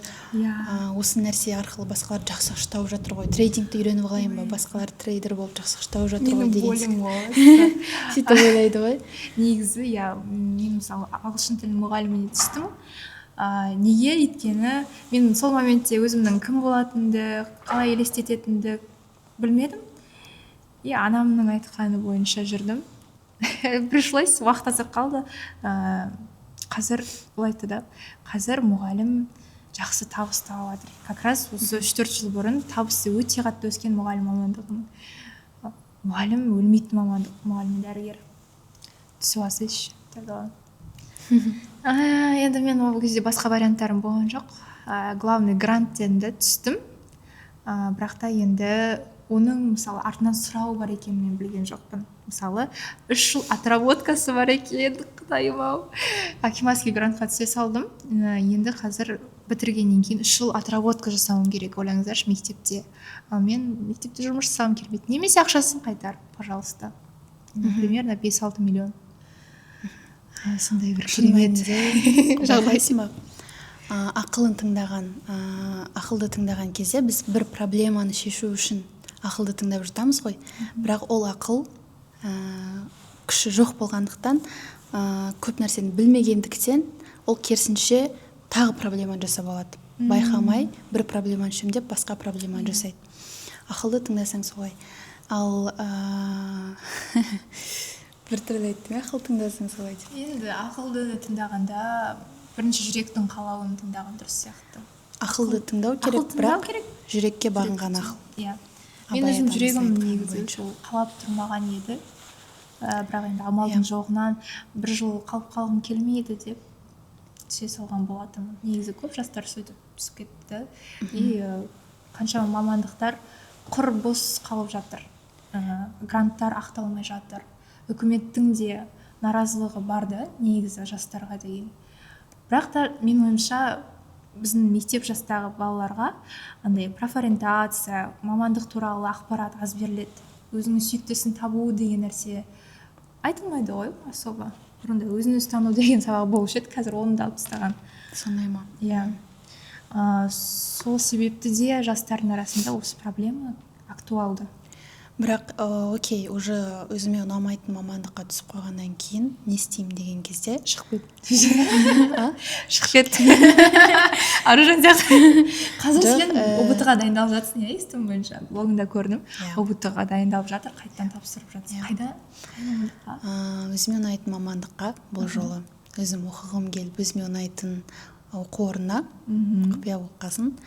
осы нәрсе арқылы басқалар жақсы ақша тауып жатыр ғой, трейдингті үйреніп алайын ба, басқалар трейдер болып жақсы ақша тауып жатыр ғой деген секілді. Сөйтіп ойлайды ғой. Негізі, иә, мен мысалы ағылшын тілінің мұғаліміне түстім. Неге? Өйткені мен сол моментте өзімнің кім болатынымды, қалай елестететінімді білмедім. Анамның айтқаны бойынша жүрдім. Пришлось, уақыт азыр қалды. Қазір бұл айтты да, қазір мұғалім жақсы табыс тауып жатыр. Как раз осы 3-4 жыл бұрын табысы өте қатты өскен мұғалім мамандығын. Мұғалім өлмейтін мамандық, мұғалім дәрігер. Түсіп алсайшы. Енді мен ол кезде басқа варианттарым болған жоқ. Главный гранттен-ді түстім. Бірақ та енді оның мысалы артынан сұрау бар екен мен білген жоқпын. Мысалы 3 жыл отработкасы бар екен, құдайым-ау. Акиматский грантқа түсе салдым. Енді қазір бітіргеннен кейін 3 жыл отработка жасауым керек, ойлаңыздаршы, мектепте. Ал мен мектепте жұмыс жасауым келмейді. Немесе ақшасын қайтар, пожалуйста. Примерно 5-6 миллион. Сондай бір керемет жағдай. Ақылды тыңдаған кезде біз бір проблеманы шешу үшін ақылды тыңдап жатамыз ғой, бірақ ол ақыл күші жоқ болғандықтан, көп нәрсені білмегендіктен, ол керісінше тағы проблеманы жасап алады. Байқамай бір проблеманы шешемдеп басқа проблеманы жасайды. Ақылды тыңдасаң солай. Ал бір түрлі айттым, ақылды тыңдасаң солай деп. Енді ақылды тыңдағанда бірінші жүректің қалауын тыңдаған дұрыс сияқты. Ақылды тыңдау керек, бірақ жүрекке бағынған ақыл. Иә, мен Абай өзім атамыздың жүрегім айтқаны негізі бойынша. сол қалап тұрмаған еді. Бірақ енді амалдың жоғынан бір жыл қалып қалғым келмейді деп түсе салған болатынмын. Негізі көп жастар сөйтіп түсіп кетті. И қаншама мамандықтар құр бос қалып жатыр. Гранттар ақталмай жатыр. Үкіметтің де наразылығы бар да негізі жастарға деген. Бірақ та менің ойымша біздің мектеп жастағы балаларға андай профориентация, мамандық туралы ақпарат аз беріледі. Өзінің сүйіктісін табу деген нәрсе айтылмайды ғой особо. Бұрында өзін өзі тану деген сабақ болушы еді, қазір оны да алып тастаған. Сондай ма? Иә. Сол себепті де жастардың арасында осы проблема актуалды. Бірақ окей, уже өзіме ұнамайтын мамандыққа түсіп қойғаннан кейін не істеймін деген кезде Шығып кет. Шығып кет. Аружан сияқты. Қазір сен ұбт-ға дайындалып жатсың, иә, естуім бойынша. Блогында көрдім. ұбт-ға дайындалып жатыр, қайтадан тапсырып жатсың. Қайда? Мамандыққа? Өзіме ұнайтын мамандыққа бұл жолы өзім оқығым келіп, өзіме ұнайтын оқу орнына құпия болып қалсын.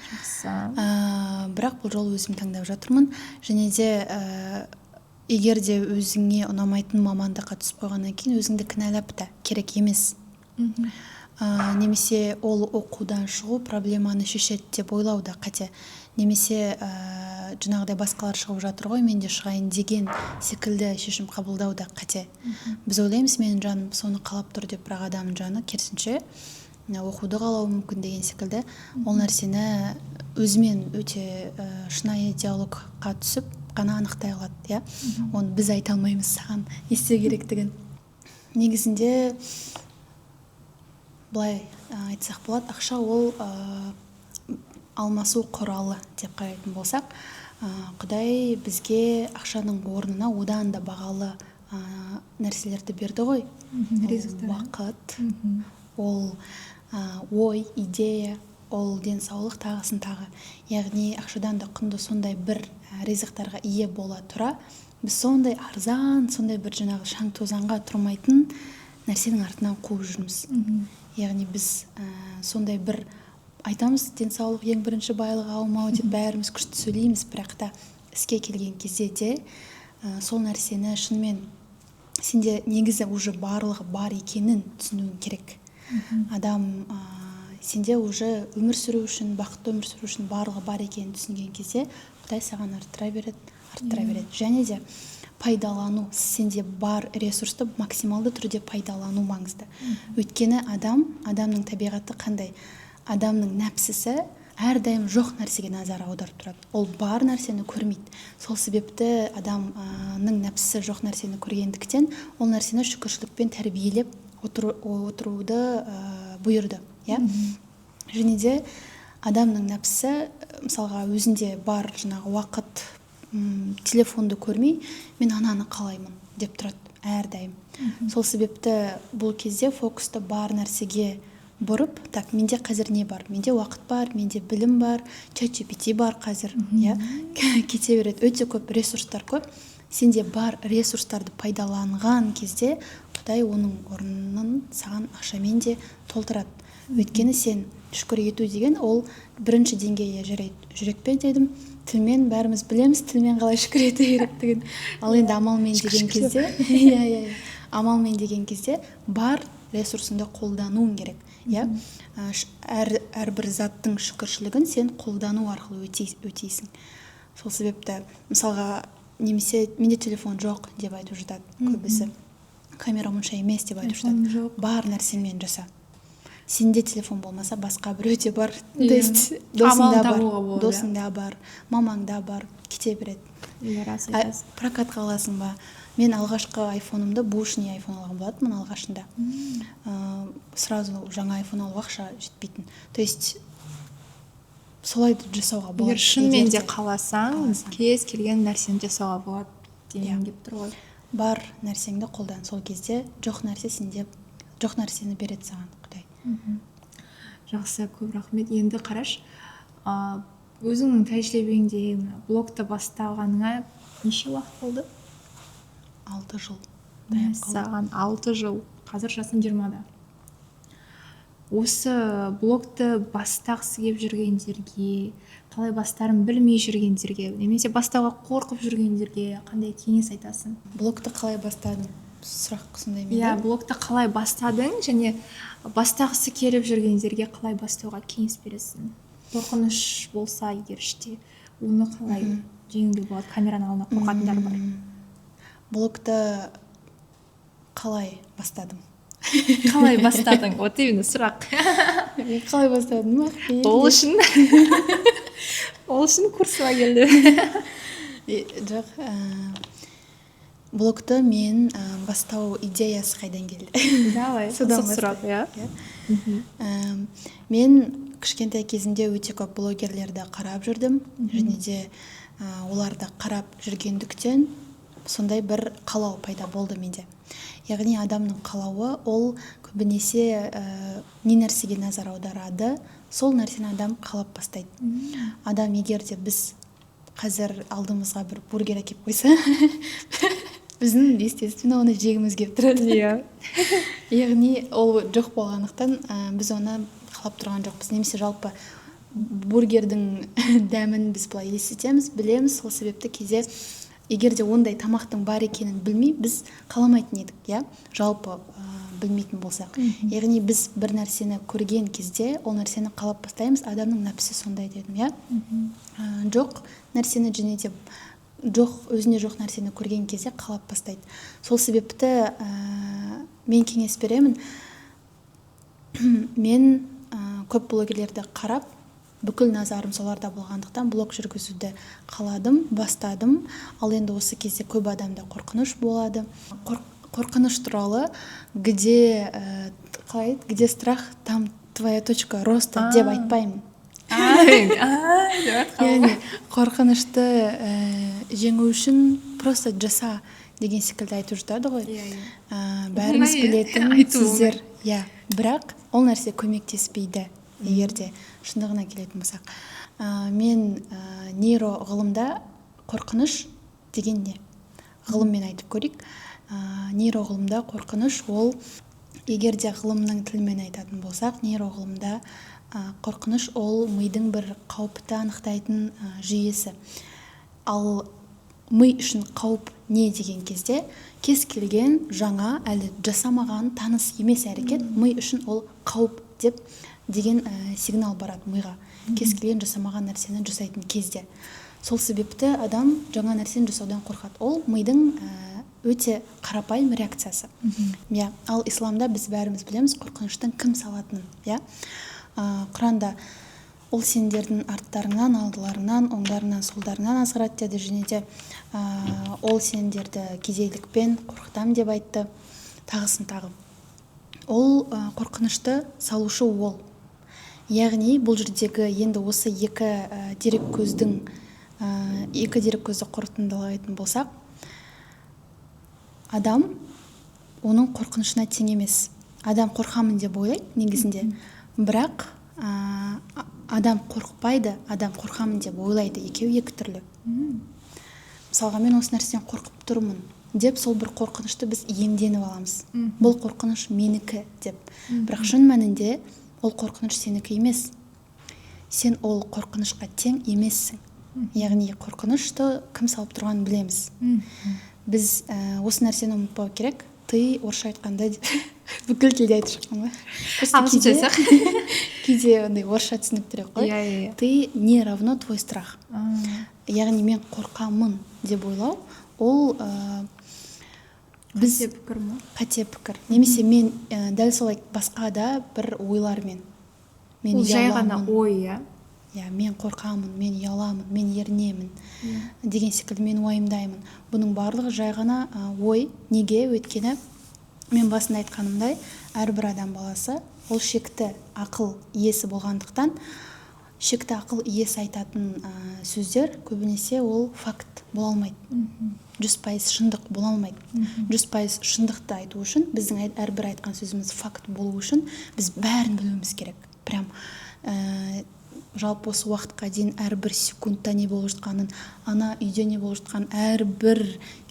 Бірақ бұл жолы өзім таңдап жатырмын. Және де егер де өзіңе ұнамайтын мамандыққа түсіп қойғаннан кейін өзіңді кінәлап та керек емес. Немесе ол оқудан шығу проблеманы шешеді деп ойлау да қате. Немесе жаңағыдай басқалар шығып жатыр ғой, мен де шығайын деген секілді шешім қабылдау да қате. Біз ойлаймыз, менің жаным соны қалап тұр деп, бірақ адамның жаны керісінше оқуды қалауы мүмкін деген секілді. Ол нәрсені өзімен өте шынайы диалогқа түсіп қана анықтай алады, иә. Оны біз айта алмаймыз саған не істеу керектігін. Негізінде былай айтсақ болады, ақша ол алмасу құралы деп қарайтын болсақ, Құдай бізге ақшаның орнына одан да бағалы нәрселерді берді ғой. Уақыт, ол ой, идея, ол денсаулық, тағысын тағы. Яғни ақшадан да құнды сондай бір ризықтарға ие бола тұра, біз сондай арзан, сондай бір жаңағы шаң тозаңға тұрмайтын нәрсенің артынан қуып жүрміз. Яғни біз сондай бір айтамыз, денсаулық ең бірінші байлық алмау деп бәріміз күшті сөйлейміз, бірақ та іске келген кезде де сол нәрсені шынымен сенде негізі уже барлығы бар екенін түсінуің керек. Адам сенде уже өмір сүру үшін, бақытты өмір сүру үшін барлығы бар екенін түсінген кезде Құдай саған арттыра береді. Және де пайдалану, сенде бар ресурсты максималды түрде пайдалану маңызды. Өйткені адамның табиғаты қандай? Адамның нәпсісі әрдайым жоқ нәрсеге назар аударып тұрады. Ол бар нәрсені көрмейді. Сол себепті адамның нәпсісі жоқ нәрсені көргендіктен ол нәрсені шүкіршілікпен тәрбиелеп отыруды бұйырды. Және де адамның нәпсісі мысалға өзінде бар жаңағы уақыт, телефонды көрмей, мен ананы қалаймын деп тұрады әрдайым. Сол себепті бұл кезде фокусты бар нәрсеге бұрып, так, менде қазір не бар? Менде уақыт бар, менде білім бар, ChatGPT бар қазір, кете береді, өте көп ресурстар көп. Сенде бар ресурстарды пайдаланған кезде Құдай оның орнын саған ақшамен де толтырады. Өйткені сен шүкір ету деген ол бірінші деңгейге жарайды. Жүрекпен дедім, тілмен бәріміз білеміз, тілмен қалай шүкір ету керектігін. Ал енді амалмен деген кезде, амалмен деген кезде бар ресурсыңды қолдануың керек. Әрбір заттың шүкіршілігін сен қолдану арқылы өтейсің. Сол себепті мысалға немесе менде телефон жоқ деп айтып жатады көбісі. Камера мұнша емес деп айтып жатады. Бар нәрсемен жаса. Сенде телефон болмаса басқа біреуде бар. Досыңда бар, мамаңда бар, кете береді. Прокатқа аласың ба? Мен алғашқы айфонымды бушный айфон алған болатынмын алғашында. Сразу жаңа айфон алуға ақша жетпейтін. То есть солай жасауға болады. Егер шынымен де қаласаң, кез келген нәрсені жасауға болады деген келіп тұр ғой. Бар нәрсеңді қолдан, сол кезде жоқ нәрсені береді саған Құдай. Жақсы, көп рахмет. Енді қараш, өзіңнің тәжірибеңде блогты бастағаныңа неше уақыт болды? 6 жыл. Саған 6 жыл. Қазір жасың 20-да. осы блогты бастағысы келіп жүргендерге, қалай бастарын білмей жүргендерге, немесе бастауға қорқып жүргендерге қандай кеңес айтасың? Блогты қалай бастадым? Сұрақ сондай ма? Иә, блогты қалай бастадың және бастағысы келіп жүргендерге қалай бастауға кеңес бересің? Қорқыныш болса егер іште, оны қалай жеңуге болады? Камераның алдына қорқатындар бар. Блогты қалай бастадым? Қалай бастадың? Вот именно сұрақ. Қалай бастадым? Ол үшін курсыма келді. Жоқ, блогты мен бастау идеясы қайдан келді? Давай, Содан сұрақ, иә. Мен кішкентай кезімде өте көп блогерлерді қарап жүрдім, және де оларды қарап жүргендіктен сондай бір қалау пайда болды менде. Яғни адамның қалауы ол көбінесе не нәрсеге назар аударады, сол нәрсені адам қалап бастайды. Адам егер де біз қазір алдымызға бір бургер әкеп қойса, біздің естественно оны жегіміз келіп тұрады. Иә. Яғни ол жоқ болғандықтан біз оны қалап тұрған жоқпыз. Немесе жалпы бургердің дәмін біз былай елестетеміз, білеміз, сол себепті кезде егер де ондай тамақтың бар екенін білмей, біз қаламайтын едік, иә? Жалпы білмейтін болсақ. Яғни біз бір нәрсені көрген кезде, ол нәрсені қалап бастаймыз, адамның нәпсі сондай дедім, иә? Жоқ нәрсені және де өзіне жоқ нәрсені көрген кезде қалап бастайды. Сол себепті мен кеңес беремін. Мен көп блогерлерді қарап, бүкіл назарым соларда болғандықтан блог жүргізуді қаладым, бастадым. Ал енді осы кезде көп адамда қорқыныш болады. Қорқыныш туралы где страх, там твоя точка роста деп айтпаймын. Яғни қорқынышты жеңу үшін просто жаса деген секілді айтып жатады ғой. Бәріміз білетін сөздер. Бірақ ол нәрсе көмектеспейді. Егер де шындығына келетін болсақ. Мен нейроғылымда қорқыныш деген не? Ғылыммен айтып көрейік. Нейроғылымда қорқыныш ол, егер де ғылымның тілімен айтатын болсақ, нейроғылымда қорқыныш ол мидың бір қауіпті анықтайтын жүйесі. Ал ми үшін қауіп не деген кезде, кез келген жаңа, әлі жасамаған, таныс емес әрекет ми үшін ол қауіп деген сигнал барады миға. Кез келген жасамаған нәрсені жасайтын кезде. Сол себепті адам жаңа нәрсені жасаудан қорқады. Ол мидың өте қарапайым реакциясы. Ал исламда біз бәріміз білеміз қорқыныштың кім салатынын. Құранда ол сендердің арттарыңнан, алдыларыңнан, оңдарыңнан, солдарыңнан азғырады деді, және де ол сендерді кедейлікпен қорқытам деп айтты, тағысын тағы. Ол қорқынышты салушы ол. Яғни бұл жердегі енді осы екі дереккөзді қорытындылайтын болсақ, адам оның қорқынышына тең емес. Адам қорқамын деп ойлайды негізінде, бірақ адам қорықпайды, адам қорқамын деп ойлайды. Екеуі екі түрлі. Мысалға, мен осы нәрседен қорқып тұрмын деп, сол бір қорқынышты біз иемденіп аламыз. Бұл қорқыныш менікі деп. Бірақ шын мәнінде ол қорқыныш сенікі емес. Сен ол қорқынышқа тең емессің. Яғни қорқынышты кім салып тұрғанын білеміз. Біз осы нәрсені ұмытпау керек. Ты орысша айтқанда бүкіл тілде айтып шыққан ба? Ағылшынша айтсақ? Кейде орысша түсініктірек қой. Ты не равно твой страх. Яғни мен қорқамын деп ойлау, ол қате пікір ме? Қате пікір. Немесе мен дәл солай басқа да бір ойлармен. Ол жай ғана ой, иә? Мен қорқамын, мен ұяламын, мен ерінемін деген секілді мен уайымдаймын. Бұның барлығы жай ғана ой. Неге? Өйткені мен басында айтқанымдай, әрбір адам баласы ол шекті ақыл иесі болғандықтан, шекті ақыл иесі айтатын сөздер көбінесе ол факт бола алмайды. 100% шындық бола алмайды. 100% шындықты айту үшін, біздің әрбір айтқан сөзіміз факт болу үшін, біз бәрін білуіміз керек. Прям жалпы осы уақытқа дейін әрбір секундта не болып жатқанын, ана үйде не болып жатқан, әрбір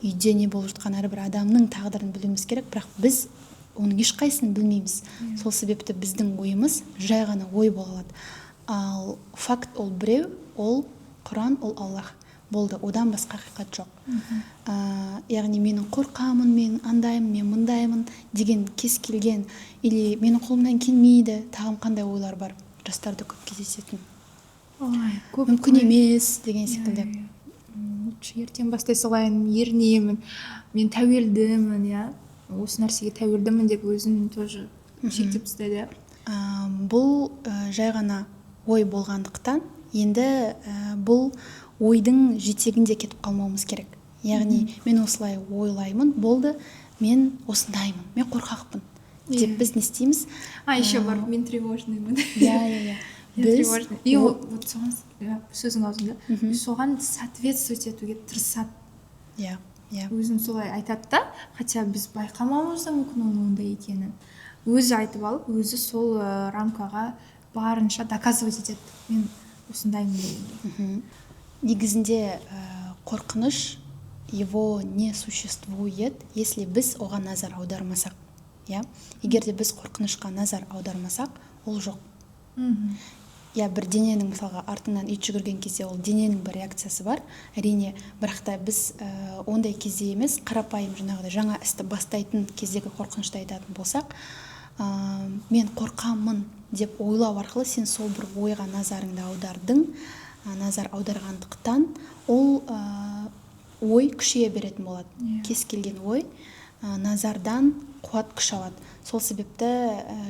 үйде не болып жатқан әрбір адамның тағдырын білуіміз керек. Бірақ біз оның ешқайсысын білмейміз. Сол себепті біздің ойымыз жай ғана ой бола алады. Ал факт ол біреу, ол Құран, ол Аллах. Болды, одан басқа ақиқат жоқ. Яғни менің қорқамын, мен андаймын, мен мындаймын деген кез келген, или менің қолымнан келмейді, тағым қандай ойлар бар жастарда көп кездесетін. Мүмкін емес деген секілді. Ертең бастай салайын, ерінемін, мен тәуелдімін, иә, осы нәрсеге тәуелдімін деп өзін тоже шектеп тастайды. Бұл жай ғана ой болғандықтан, енді бұл ойдың жетегінде кетіп қалмауымыз керек. Яғни мен осылай ойлаймын, болды, мен осындаймын, мен қорқақпын деп біз не істейміз? Еще бар, мен тревожныймын. Иә. Біз и вот соған сөзің аузында соған соответствовать етуге тырысады. Иә. Өзін солай айтады да, хотя біз байқамауымыз да мүмкін оның ондай екенін. Өзі айтып алып, өзі сол рамкаға барынша доказывать етеді. Мен осындаймын дегенде. Негізінде қорқыныш, его не существует, если біз оған назар аудармасақ. Егер де біз қорқынышқа назар аудармасақ, ол жоқ. Бір дененің мысалға артынан ит жүгірген кезде ол дененің бір реакциясы бар, әрине, бірақ та біз ондай кезде емес, қарапайым жаңағыдай жаңа істі бастайтын кездегі қорқынышты айтатын болсақ, мен қорқамын деп ойлау арқылы сен сол бір ойға назарыңды аудардың, назар аударғандықтан ол ой күшейе беретін болады. Кез келген ой назардан қуат күш алады. Сол себепті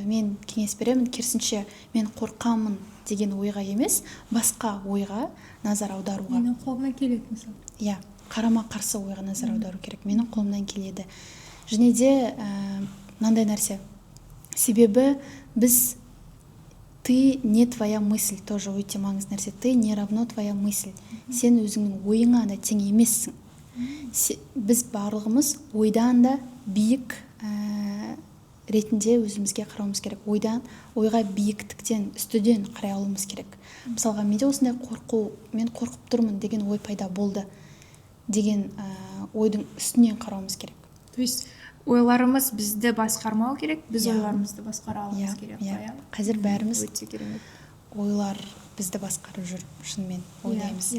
мен кеңес беремін, керісінше мен қорқамын деген ойға емес, басқа ойға назар аударуға. Менің қолымнан келеді мысалы. Иә, қарама-қарсы ойға назар аудару керек. Менің қолымнан келеді. Және де мынандай нәрсе. Себебі біз ты не твоя мысль, тоже өте маңызды нәрсе. Ты не равно твоя мысль. Сен өзіңнің ойыңа да тең емессің. Біз барлығымыз ойдан да биік ретінде өзімізге қарауымыз керек. Ойға биіктіктен, үстіден қарай алуымыз керек. Мысалға, менде осындай мен қорқып тұрмын деген ой пайда болды деген ойдың үстінен қарауымыз керек. То есть ойларымыз бізді басқармау керек, біз ойларымызды басқара алуымыз керек. Қазір бәріміз ойлар бізді басқарып жүр, шынымен ойлаймыз.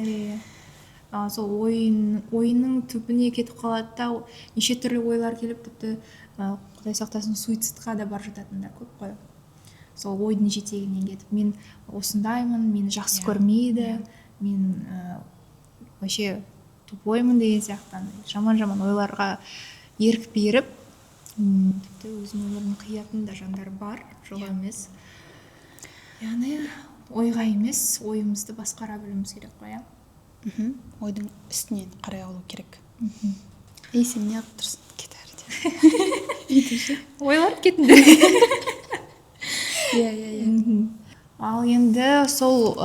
Сол ойының түбіне кетіп қалады да, неше түрлі ойлар келіп, тіпті Құдай сақтасын, суицидқа да бар жататындар көп қой. Сол ойдың жетегінен кетіп, мен осындаймын, мені жақсы көрмейді, мен вообще тупоймын деген сияқты жаман ойларға ерік беріп, тіпті өзінің өмірін қиятын да жандар бар, жоқ емес. Яғни ойға емес, ойымызды басқара білуіміз керек қой. Ойдың үстінен қарай алу керек. Сен не қылып тұрсың? Кетер деп. Ойлар кетінді. Ал енді сол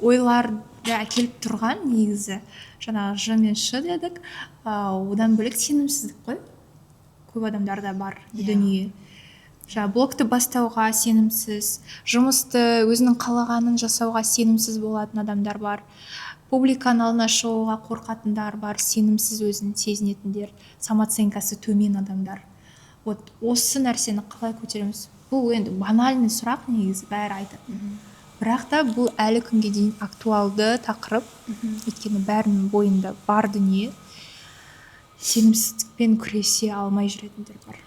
ойларды әкеліп тұрған негізі жаңағы ж мен ш дедік, одан бөлек сенімсіздік қой. Көп адамдарда бар дүние. Блогты бастауға сенімсіз, жұмысты өзінің қалағанын жасауға сенімсіз болатын адамдар бар. Публиканың алдына шығуға қорқатындар бар, сенімсіз өзін сезінетіндер, самооценкасы төмен адамдар. Осы нәрсені қалай көтереміз? Бұл енді банальный сұрақ, негізі бәрі айтады. Бірақ та бұл әлі күнге дейін актуалды тақырып, өйткені бәрінің бойында бар дүние. Сенімсіздікпен күресе алмай жүретіндер бар.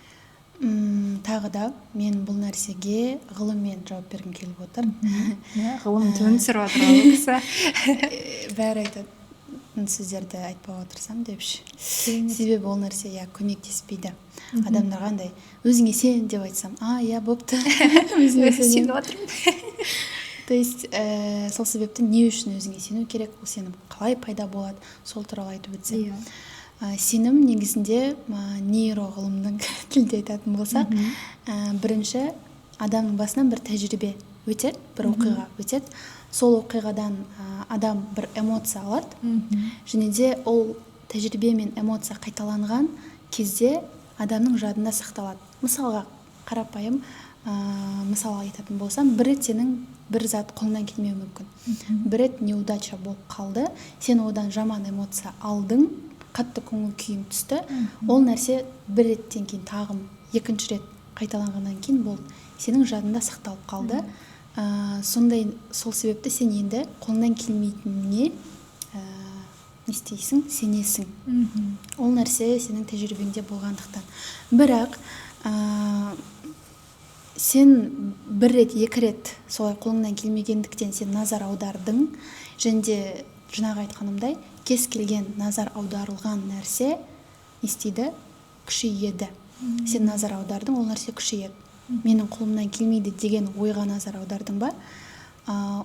Тағы да мен бұл нәрсеге ғылыммен жауап бергім келіп отыр. Ғылым түбін түсіріп отыр ол кісі. Бәрі айтатын сөздерді айтпауға тырысамын депші. Себебі ол нәрсе көмектеспейді. Адамдар қандай, өзіңе сен деп айтсам, бопты. Сеніп отырмын. То есть сол себепті не үшін өзіңе сену керек, ол сенім қалай пайда болады, сол туралы айтып өтсем. Сенім негізінде нейроғылымның тілде айтатын болсақ, бірінші адамның басынан бір тәжірибе өтеді, бір оқиға өтеді. Сол оқиғадан адам бір эмоция алады, және де ол тәжірибе мен эмоция қайталанған кезде адамның жадында сақталады. Мысалға, қарапайым мысал айтатын болсам, бір рет сенің бір зат қолынан келмеуі мүмкін. Бір рет неудача болып қалды, сен одан жаман эмоция алдың, қатты көңіл күйің түсті. Ол нәрсе бір реттен кейін тағым екінші рет қайталанғаннан кейін болды, сенің жадында сақталып қалды. Сондай, сол себепті сен енді қолыңнан келмейтініне не істейсің, сенесің. Ол нәрсе сенің тәжірибеңде болғандықтан. Бірақ сен бір рет, екі рет солай қолыңнан келмегендіктен сен назар аудардың, және де жаңағы айтқанымдай кез келген назар аударылған нәрсе не істейді, күшейеді. Сен назар аудардың, ол нәрсе күшейеді. Менің қолымнан келмейді деген ойға назар аудардың ба,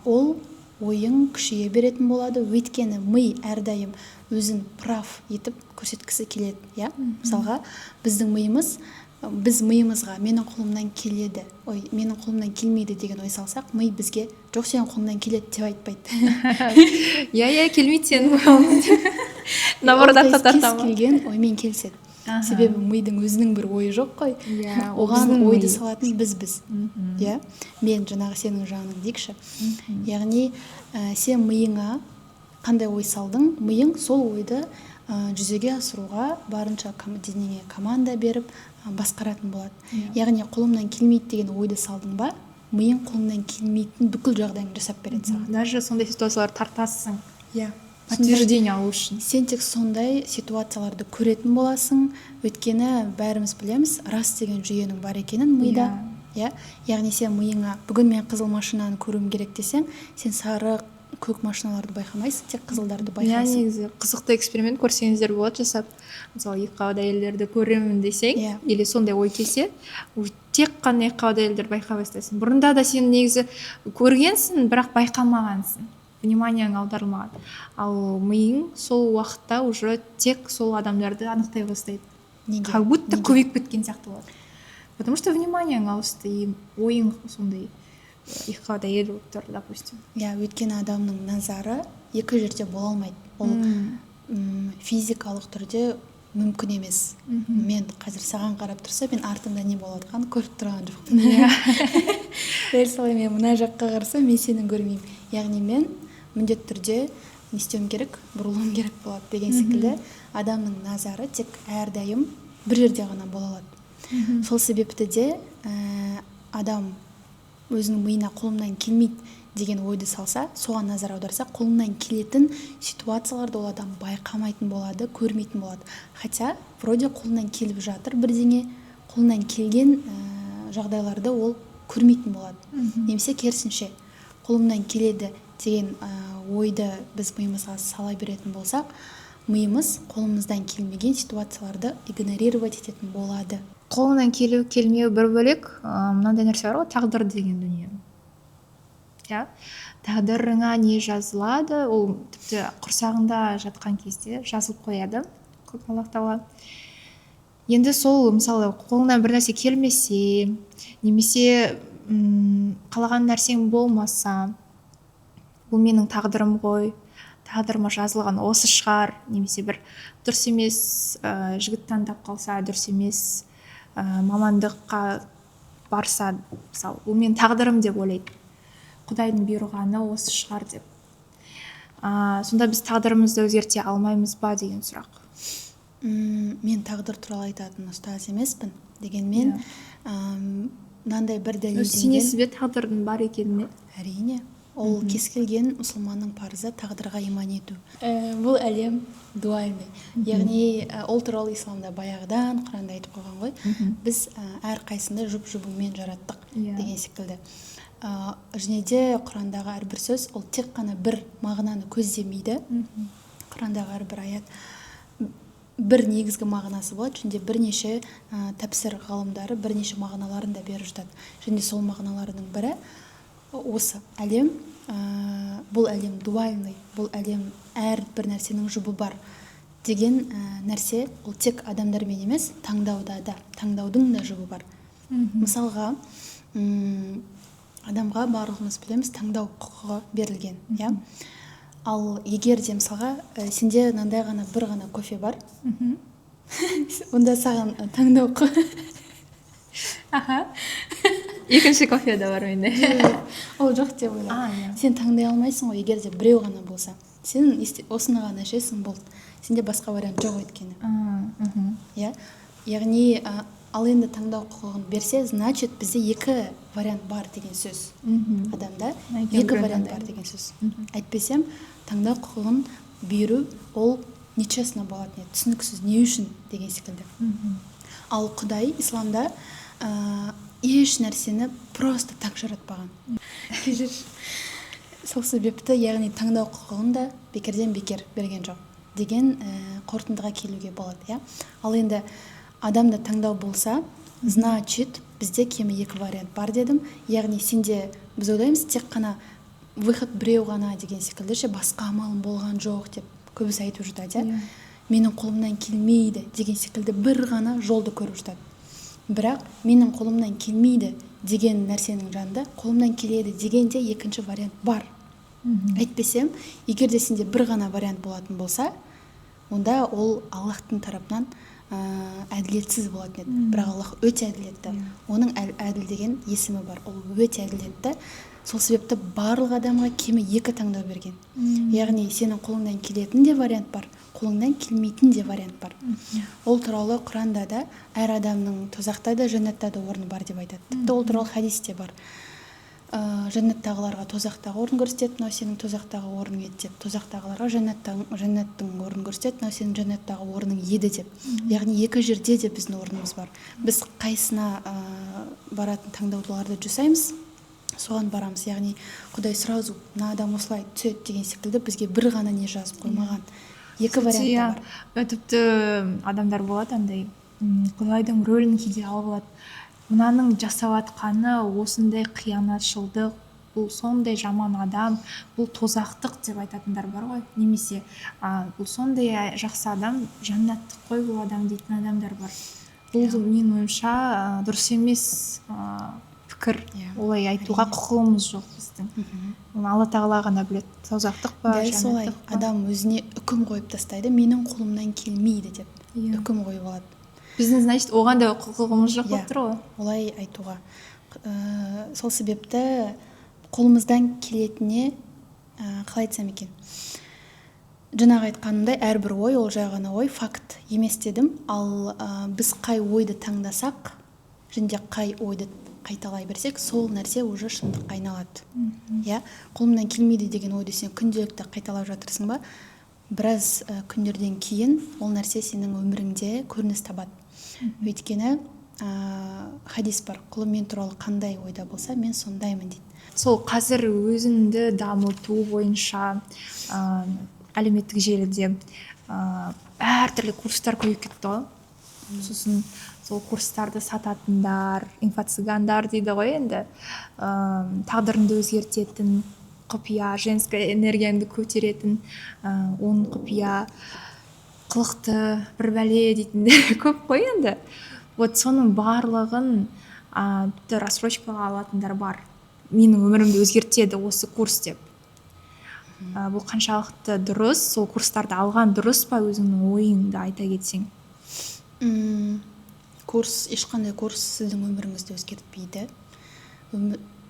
ол ойың күшейе беретін болады. Өйткені ми әрдайым өзін прав етіп көрсеткісі келеді. Я? Мысалға, біздің миымыз, біз миымызға менің қолымнан келеді, менің қолымнан келмейді деген ой салсақ, ми бізге жоқ, сенің қолыңнан келеді деп айтпайды. Я келмейді сенің қолыңнан. Наоборот, кез келген оймен келіседі. Себебі мидың өзінің бір ойы жоқ қой. Оған ойды салатын біз. Мен жаңағы сенің жағының дейікші. Яғни сен миыңа қандай ой салдың, миың сол ойды жүзеге асыруға барынша денеңе команда беріп басқаратын болады. Яғни қолымнан келмейді деген ойды салдың ба, миың қолыңнан келмейтін бүкіл жағдайын жасап береді саған. Даже сондай ситуациялар тартасың. Подтверждение алу үшін. Сен тек сондай ситуацияларды көретін боласың, өйткені бәріміз білеміз, рас деген жүйенің бар екенін мида. Яғни сен миыңа бүгін мен қызыл машинаны көруім керек десең, сен сары, көк машиналарды байқамайсың, тек қызылдарды байқайсың. Негізі қызықты эксперимент көрсеңіздер болады жасап. Мысалы, екіқабат әйелдерді көремін десең, или сондай ой келсе, тек қана екіқабат әйелдерді байқай бастайсың. Бұрында да сен негізі көргенсің, бірақ байқамағансың. Вниманиең аударылмаған. Ал миың сол уақытта уже тек сол адамдарды анықтай бастайды. Неге? Как будто көбейіп кеткен сияқты болады. Потому что вниманиең ауысты, и ойың сондай екіқабат әйел болып тұр, допустим. Өйткені адамның назары екі жерде бола алмайды. Ол физикалық түрде мүмкін емес. Мен қазір саған қарап тұрса, мен артымда не болып жатқанын көріп тұрған жоқпын. Дәл солай мен мына жаққа қарасам, мен сені көрмеймін. Яғни мен міндетті түрде не істеуім керек, бұрылуым керек болады деген секілді адамның назары тек әрдайым бір жерде ғана бола алады. Сол себепті де адам өзінің миына қолымнан келмейді деген ойды салса, соған назар аударса, қолымнан келетін ситуацияларды ол адам байқамайтын болады, көрмейтін болады. Хотя вроде қолынан келіп жатыр бірдеңе, қолынан келген жағдайларды ол көрмейтін болады. Немесе керісінше, қолымнан келеді деген ойды біз миымызға сала беретін болсақ, миымыз қолымыздан келмеген ситуацияларды игнорировать ететін болады. Қолынан келу келмеу бір бөлек, мынандай нәрсе бар ғой, тағдыр деген дүние. Тағдырыңа не жазылады, ол тіпті құрсағында жатқан кезде жазылып қояды Аллах Тағала. Енді сол, мысалы, қолыңнан бір нәрсе келмесе, немесе қалаған нәрсең болмаса, бұл менің тағдырым ғой, тағдырыма жазылған осы шығар, немесе бір дұрыс емес жігіт таңдап қалса, дұрыс емес мамандыққа барса, мысалы, бұл менің тағдырым деп ойлайды. Құдайдың бұйырғаны осы шығар деп. Сонда біз тағдырымызды өзгерте алмаймыз ба деген сұрақ. Мен тағдыр туралы айтатын ұстаз емеспін, дегенмен мынандай бір дәлелденген. Сенесіз бе тағдырдың бар екеніне? Әрине. Ол кез келген мұсылманның парызы тағдырға иман ету. Бұл әлем дуальный. Яғни ол туралы исламда баяғыдан Құранда айтып қойған ғой. Біз әрқайсында жұп-жұбыңмен жараттық деген секілді. Және де Құрандағы әрбір сөз ол тек қана бір мағынаны көздемейді. Құрандағы әрбір аят бір негізгі мағынасы болады, және бірнеше тәпсір ғалымдары бірнеше мағыналарын да беріп жатады. Және сол мағыналардың бірі осы әлем, бұл әлем дуальный, бұл әлем әрбір нәрсенің жұбы бар деген нәрсе, ол тек адамдармен емес, таңдауда да, таңдаудың да жұбы бар. Мысалға, адамға барлығымыз білеміз, таңдау құқығы берілген. Ал егер де мысалға сенде мынандай ғана бір ғана кофе бар, онда саған таңдау Екінші кофе де бар менде. Ол жоқ деп ойлаймын. Сен таңдай алмайсың ғой, егер де біреу ғана болса. Сен осыны ғана ішесің, болды. Сенде басқа вариант жоқ өйткені. Яғни ал енді таңдау құқығын берсе, значит бізде екі вариант бар деген сөз. Адамда екі вариант бар деген сөз. Әйтпесем таңдау құқығын беру ол нечестно болады, не түсініксіз, не үшін деген секілді. Ал Құдай исламда еш нәрсені просто так жаратпаған. Сол себепті, яғни таңдау құқығын да бекерден бекер берген жоқ деген қорытындыға келуге болады, иә. Ал енді адамда таңдау болса, значит бізде кемі екі вариант бар дедім. Яғни сенде біз ойлаймыз тек қана выход біреу ғана деген секілді ше, басқа амалым болған жоқ деп көбісі айтып жатады, иә. Менің қолымнан келмейді деген секілді бір ғана жолды көріп жатады. Бірақ менің қолымнан келмейді деген нәрсенің жанында қолымнан келеді дегенде екінші вариант бар. Әйтпесем, егер де сенде бір ғана вариант болатын болса, онда ол Аллахтың тарапынан әділетсіз болатын еді. Бірақ Аллах өте әділетті. Оның әділ деген есімі бар. Ол өте әділетті. Сол себепті барлық адамға кемі екі таңдау берген. Яғни сенің қолыңнан келетін де вариант бар, қолыңнан келмейтін де вариант бар. Ол туралы Құранда да әр адамның тозақта да жәннатта да орны бар деп айтады. Тіпті ол туралы хадисте бар. Жәннаттағыларға тозақтағы орын көрсетеді, мынау сенің тозақтағы орның еді деп. Тозақтағыларға жәннаттың орын көрсетеді, мынау сенің жәннаттағы орның еді деп. Яғни екі жерде де біздің орнымыз бар. Біз қайсына баратын таңдауларды жасаймыз, соған барамыз. Яғни Құдай сразу мына адам осылай түседі деген секілді бізге бір ғана не жазып қоймаған. Екі вариант бар. Тіпті адамдар болады андай, Құдайдың рөлін кейде алып алады. Мынаның жасап атқаны осындай қиянатшылдық, бұл сондай жаман адам, бұл тозақтық деп айтатындар бар ғой. Немесе бұл сондай жақсы адам, жаннаттық қой бұл адам дейтін адамдар бар. Бұл менің ойымша дұрыс емес пікір. Олай айтуға құқығымыз жоқ біздің. Алла тағала ғана біледі, тозақтық па, жаннаттық па. Дәл солай адам өзіне үкім қойып тастайды, менің қолымнан келмейді деп үкім қойып алады. Біздің, значит, оған да құқығымыз жоқ болып тұр ғой. Олай айтуға. Сол себепті қолымыздан келетіне қалай айтсам екен. Жаңағы айтқанымдай, әрбір ой ол жай ғана ой, факт емес дедім. Ал біз қай ойды таңдасақ, және қай ойды қайталай берсек, сол нәрсе уже шындыққа айналады. Я, қолымнан келмейді деген ойды сен күнделікті қайталап жатырсың ба, біраз күндерден кейін ол нәрсе сенің өміріңде көрініс табады. Өйткені хадис бар, құлым мен туралы қандай ойда болса, мен сондаймын дейді. Сол қазір өзіңді дамыту бойынша әлеуметтік желіде әртүрлі курстар көбейіп кетті ғой. Сосын сол курстарды сататындар, инфо-цыгандар дейді ғой енді. Тағдырыңды өзгертетін, құпия, женская энергияңды көтеретін, оның құпия, қылықты бір бәле дейтіндер көп қой енді. Вот соның барлығын рассрочкаға алатындар бар. Менің өмірімді өзгертеді осы курс деп. Бұл қаншалықты дұрыс, сол курстарды алған дұрыс па, өзіңнің ойыңды айта кетсең? Ешқандай курс сіздің өміріңізді өзгертпейді.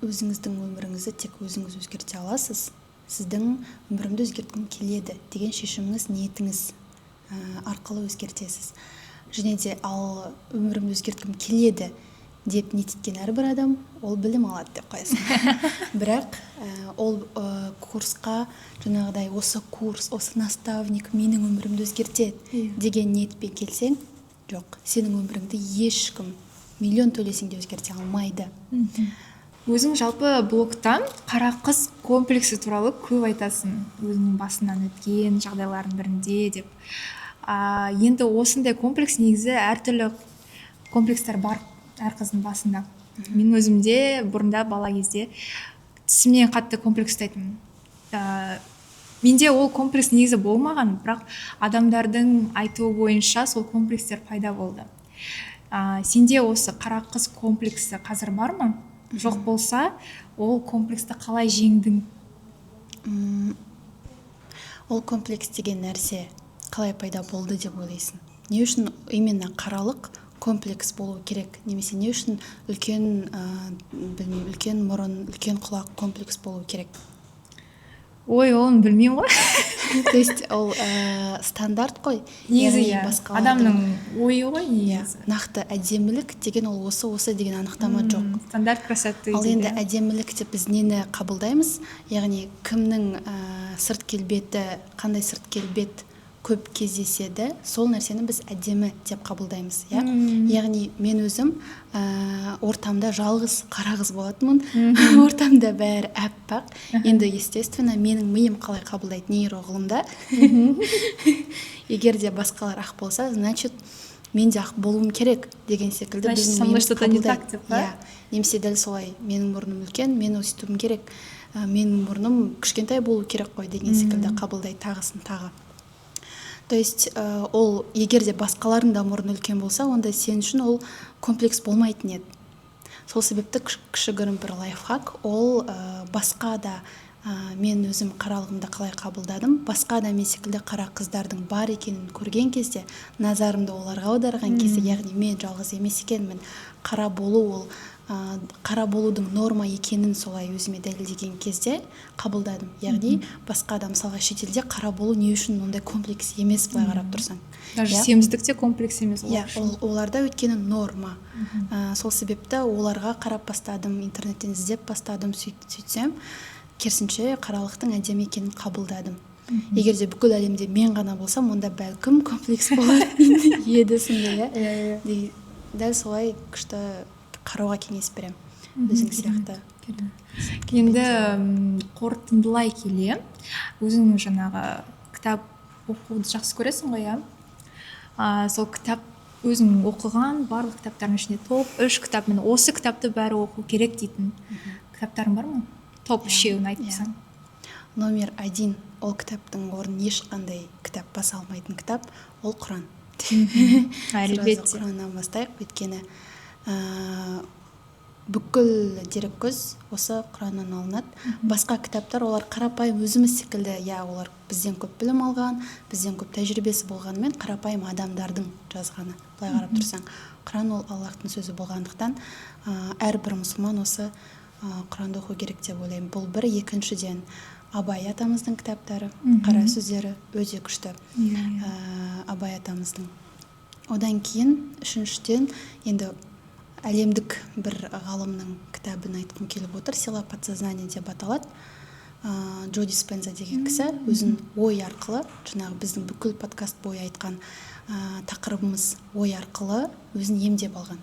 Өзіңіздің өміріңізді тек өзіңіз өзгерте аласыз. Сіздің өмірімді өзгерткім келеді деген шешіміңіз, ниетіңіз арқылы өзгертесіз. Және де ал өмірімді өзгерткім келеді деп ниет еткен әрбір адам ол білім алады деп қоясың. Бірақ ол курсқа жаңағыдай осы курс, осы наставник менің өмірімді өзгертеді деген ниетпен келсең, жоқ, сенің өміріңді ешкім миллион төлесең де өзгерте алмайды. Өзің жалпы блогтан қара қыз комплексі туралы көп айтасың, өзіңнің басынан өткен жағдайлардың бірінде деп. Енді осындай комплекс негізі әртүрлі комплекстер бар әр қыздың басында. Мен өзімде бұрында бала кезде тісімнен қатты комплекс ұстайтынмын. Менде ол комплекс негізі болмаған, бірақ адамдардың айтуы бойынша сол комплекстер пайда болды. Сенде осы қара қыз комплексі қазір бар ма? Жоқ болса, ол комплексті қалай жеңдің? Ол комплекс деген нәрсе қалай пайда болды деп ойлайсың? Не үшін именно қаралық комплекс болу керек? Немесе не үшін үлкен мұрын, үлкен құлақ комплекс болу керек? Ой, оны білмеймін ғой. то есть ол стандарт қой. Негізі Яғни иә басқалардың адамның ойы ғой негізі. нақты әдемілік деген ол осы деген анықтама жоқ. Стандарт красоты Ал енді дейді. әдемілік деп біз нені қабылдаймыз? Яғни кімнің сырт келбеті, қандай сырт келбет көп кездеседі, сол нәрсені біз әдемі деп қабылдаймыз, иә? Яғни мен өзім ортамда жалғыз қара қыз болатынмын. Ортамда бәрі әппақ. Енді естественно, менің миым қалай қабылдайды нейроғылымда. Егер де басқалар ақ болса, значит, мен де ақ болуым керек деген секілді Значит, біздің со мной миымыз что-то не так қабылдайды. деп па? Иә. Немесе дәл солай, менің мұрным үлкен, мен өстуім керек, менің мұрным кішкентай болу керек қой деген секілді қабылдайды тағысын тағы. То есть ол егер де басқалардың да мұрны үлкен болса, онда сен үшін ол комплекс болмайтын еді. Сол себепті кішігірім бір лайфхак, ол басқа да мен өзім қаралығымды қалай қабылдадым, басқа да мен секілді қара қыздардың бар екенін көрген кезде, назарымды оларға аударған кезде, яғни мен жалғыз емес екенмін, қара болу ол қара болудың норма екенін солай өзіме дәлелдеген кезде қабылдадым. Яғни басқа да мысалға шетелде қара болу не үшін ондай комплекс емес, былай қарап тұрсаң. Даже семіздікте комплекс емес Иә, оларда өйткені норма. Сол себепті оларға қарап бастадым, интернеттен іздеп бастадым, сөйтсем керісінше қаралықтың әдемі екенін қабылдадым. Егер де бүкіл әлемде мен ғана болсам, онда бәлкім комплекс болатын еді сондай, иә. Дәл солай күшті қарауға кеңес берем өзің сияқты. Енді қорытындылай келе, өзің жаңағы кітап оқуды жақсы көресің ғой, иә? Сол кітап өзің оқыған барлық кітаптардың ішінде топ 3 кітап, мен осы кітапты бәрі оқу керек дейтін кітаптарың бар ма? Топ 3-еуін айтсаң. Номер 1 ол кітаптың орнын ешқандай кітап баса алмайтын кітап, ол Құран. Әлбетте. Құраннан бастайық, өйткені бүкіл дереккөз осы Құраннан алынады. Басқа кітаптар олар қарапайым өзіміз секілді, иә, олар бізден көп білім алған, бізден көп тәжірибесі болғанымен қарапайым адамдардың жазғаны. Былай қарап тұрсаң, Құран ол Аллахтың сөзі болғандықтан, әрбір мұсылман осы Құранды оқу керек деп ойлаймын. Бұл бір. Екіншіден, Абай атамыздың кітаптары, қара сөздері өте күшті. Абай атамыздың. Одан кейін, үшіншіден, енді әлемдік бір ғалымның кітабын айтқым келіп отыр, «Сила подсознания» деп аталады. Джо Диспенза деген кісі өзін ой арқылы, жаңағы біздің бүкіл подкаст бойы айтқан тақырыбымыз ой арқылы өзін емдеп алған.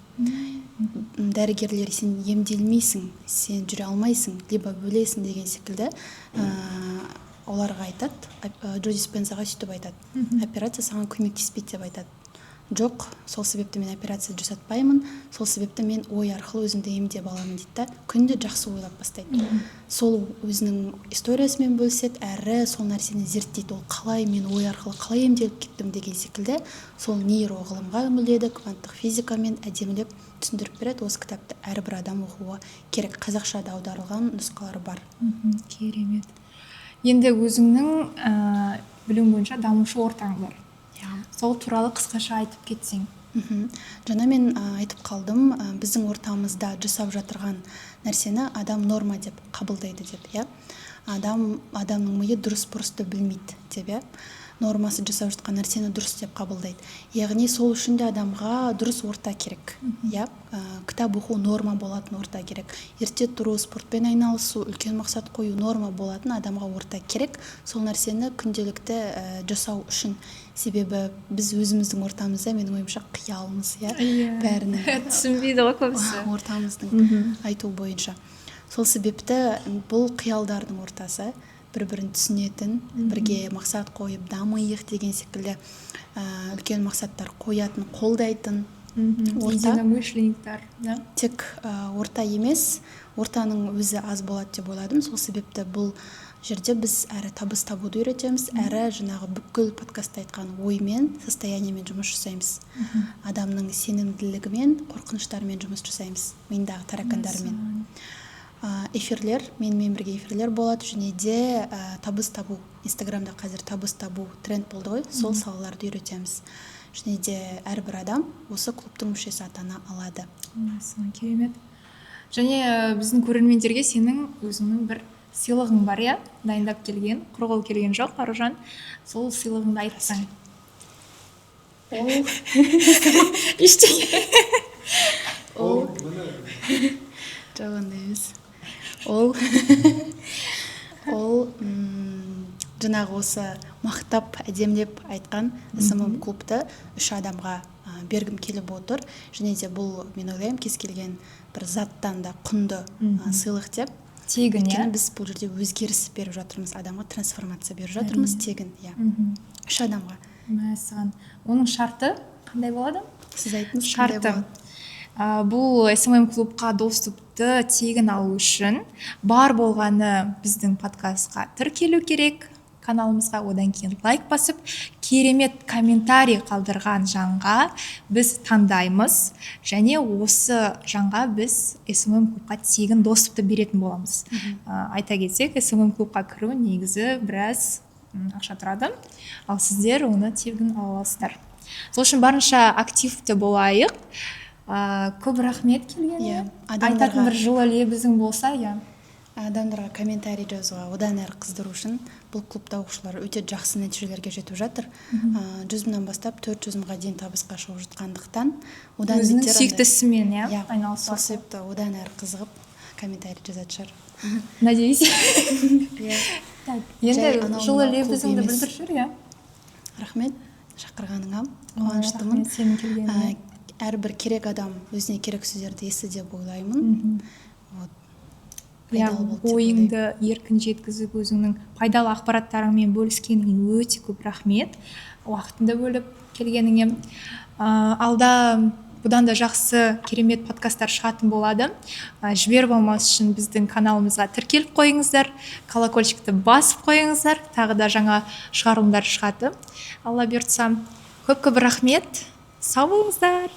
Дәрігерлер сен емделмейсің, сен жүре алмайсың, либо өлесің деген секілді оларға айтады. Джо Диспензаға сөйтіп айтады. Операция саған көмектеспейді деп айтады. Жоқ, сол себепті мен операция жасатпаймын, сол себепті мен ой арқылы өзімді емдеп аламын дейді да, күнде жақсы ойлап бастайды. Сол өзінің историясымен бөліседі, әрі сол нәрсені зерттейді. Ол қалай мен ой арқылы қалай емделіп кеттім деген секілді, сол нейроғылымға үңіледі, кванттық физикамен әдемілеп түсіндіріп береді. Осы кітапты әрбір адам оқуға керек. Қазақшада аударылған нұсқалары бар. Керемет. Енді өзіңнің білім бойынша дамушы ортаң бар. Сол туралы қысқаша айтып кетсең. Жаңа мен айтып қалдым, біздің ортамызда жасап жатырған нәрсені адам норма деп қабылдайды деп, иә. Адамның миы дұрыс-бұрысты білмейді деп, иә. Нормасы жасап жатқан нәрсені дұрыс деп қабылдайды. Яғни сол үшін де адамға дұрыс орта керек, иә. Кітап оқу норма болатын орта керек. Ерте тұру, спортпен айналысу, үлкен мақсат қою норма болатын адамға орта керек. Сол нәрсені күнделікті жасау үшін. Себебі біз өзіміздің ортамызда, менің ойымша, қиялымыз, иә, бәрінің. Түсінбейді ғой көбісі. Ортамыздың айту бойынша. Сол себепті бұл қиялдардың ортасы, бір-бірін түсінетін, бірге мақсат қойып дамиық деген секілді үлкен мақсаттар қоятын, қолдайтын орта. Единомышленниктер, да? Тек орта емес, ортаның өзі аз болады деп ойладым. Сол себепті бұл жерде біз әрі табыс табуды үйретеміз, әрі жаңағы бүкіл подкастта айтқан оймен, состояниемен жұмыс жасаймыз. Адамның сенімділігімен, қорқыныштарымен жұмыс жасаймыз, миындағы таракандармен. Эфирлер, менімен бірге эфирлер болады, және де табыс табу. Инстаграмда қазір табыс табу тренд болды ғой, сол салаларды үйретеміз. Және де әрбір адам осы клубтың мүшесі атана алады. Керемет. Және біздің көрермендерге сенің өзіңнің бір сыйлығың бар, иә, дайындап келген, құр қол келген жоқ, Аружан. Сол сыйлығыңды айтсаң. Ол ештеңе. Ол жоқ, ондай емес. Ол жаңағы осы мақтап әдемілеп айтқан СММ клубты 3 адамға бергім келіп отыр. Және де бұл, мен ойлаймын, кез келген бір заттан да құнды сыйлық деп. Тегін, иә? Өйткені біз бұл жерде өзгеріс беріп жатырмыз, адамға трансформация беріп жатырмыз, тегін, иә. 3 адамға. Мәсіған. Оның шарты қандай болады? Сіз айтыңыз, қандай Шарты. болады? Бұл СММ клубқа доступты тегін алу үшін бар болғаны біздің подкастқа тіркелу керек, каналымызға, одан кейін лайк басып, керемет комментарий қалдырған жанға біз таңдаймыз, және осы жанға біз СММ клубқа тегін доступты беретін боламыз. Айта кетсек, СММ клубқа кіру негізі біраз ақша тұрады, ал сіздер оны тегін ала аласыздар. Сол үшін барынша активті болайық. Көп рахмет келгеніне. Айтатын бір жылы лебізің болса, иә. Адамдарға комментарий жазуға одан әрі қыздыру үшін бұл клубта оқушылар өте жақсы нәтижелерге жетіп жатыр. 100 мыңнан бастап 400 мыңға дейін табысқа шығып жатқандықтан, өзінің сүйікті ісімен, иә, сол айналысу. себепті одан әрі қызығып комментарий жазатын шығар. Надеюсь. Енді анау жылы мынау лебізіңді клуб емес. білдір жүр, иә. Рахмет шақырғаныңа, қуаныштымын. Сенің келгеніңе. Әрбір керек адам өзіне керек сөздерді ести деп ойлаймын. Ойыңды еркін жеткізіп, өзіңнің пайдалы ақпараттарыңмен бөліскеніңе өте көп рахмет. Уақытыңды бөліп келгеніңе. Алда бұдан да жақсы керемет подкасттар шығатын болады. Жіберіп алмас үшін біздің каналымызға тіркеліп қойыңыздар, колокольчикті басып қойыңыздар, тағы да жаңа шығарылымдар шығады. Алла бұйыртса. Көп рахмет. Сау болыңыздар.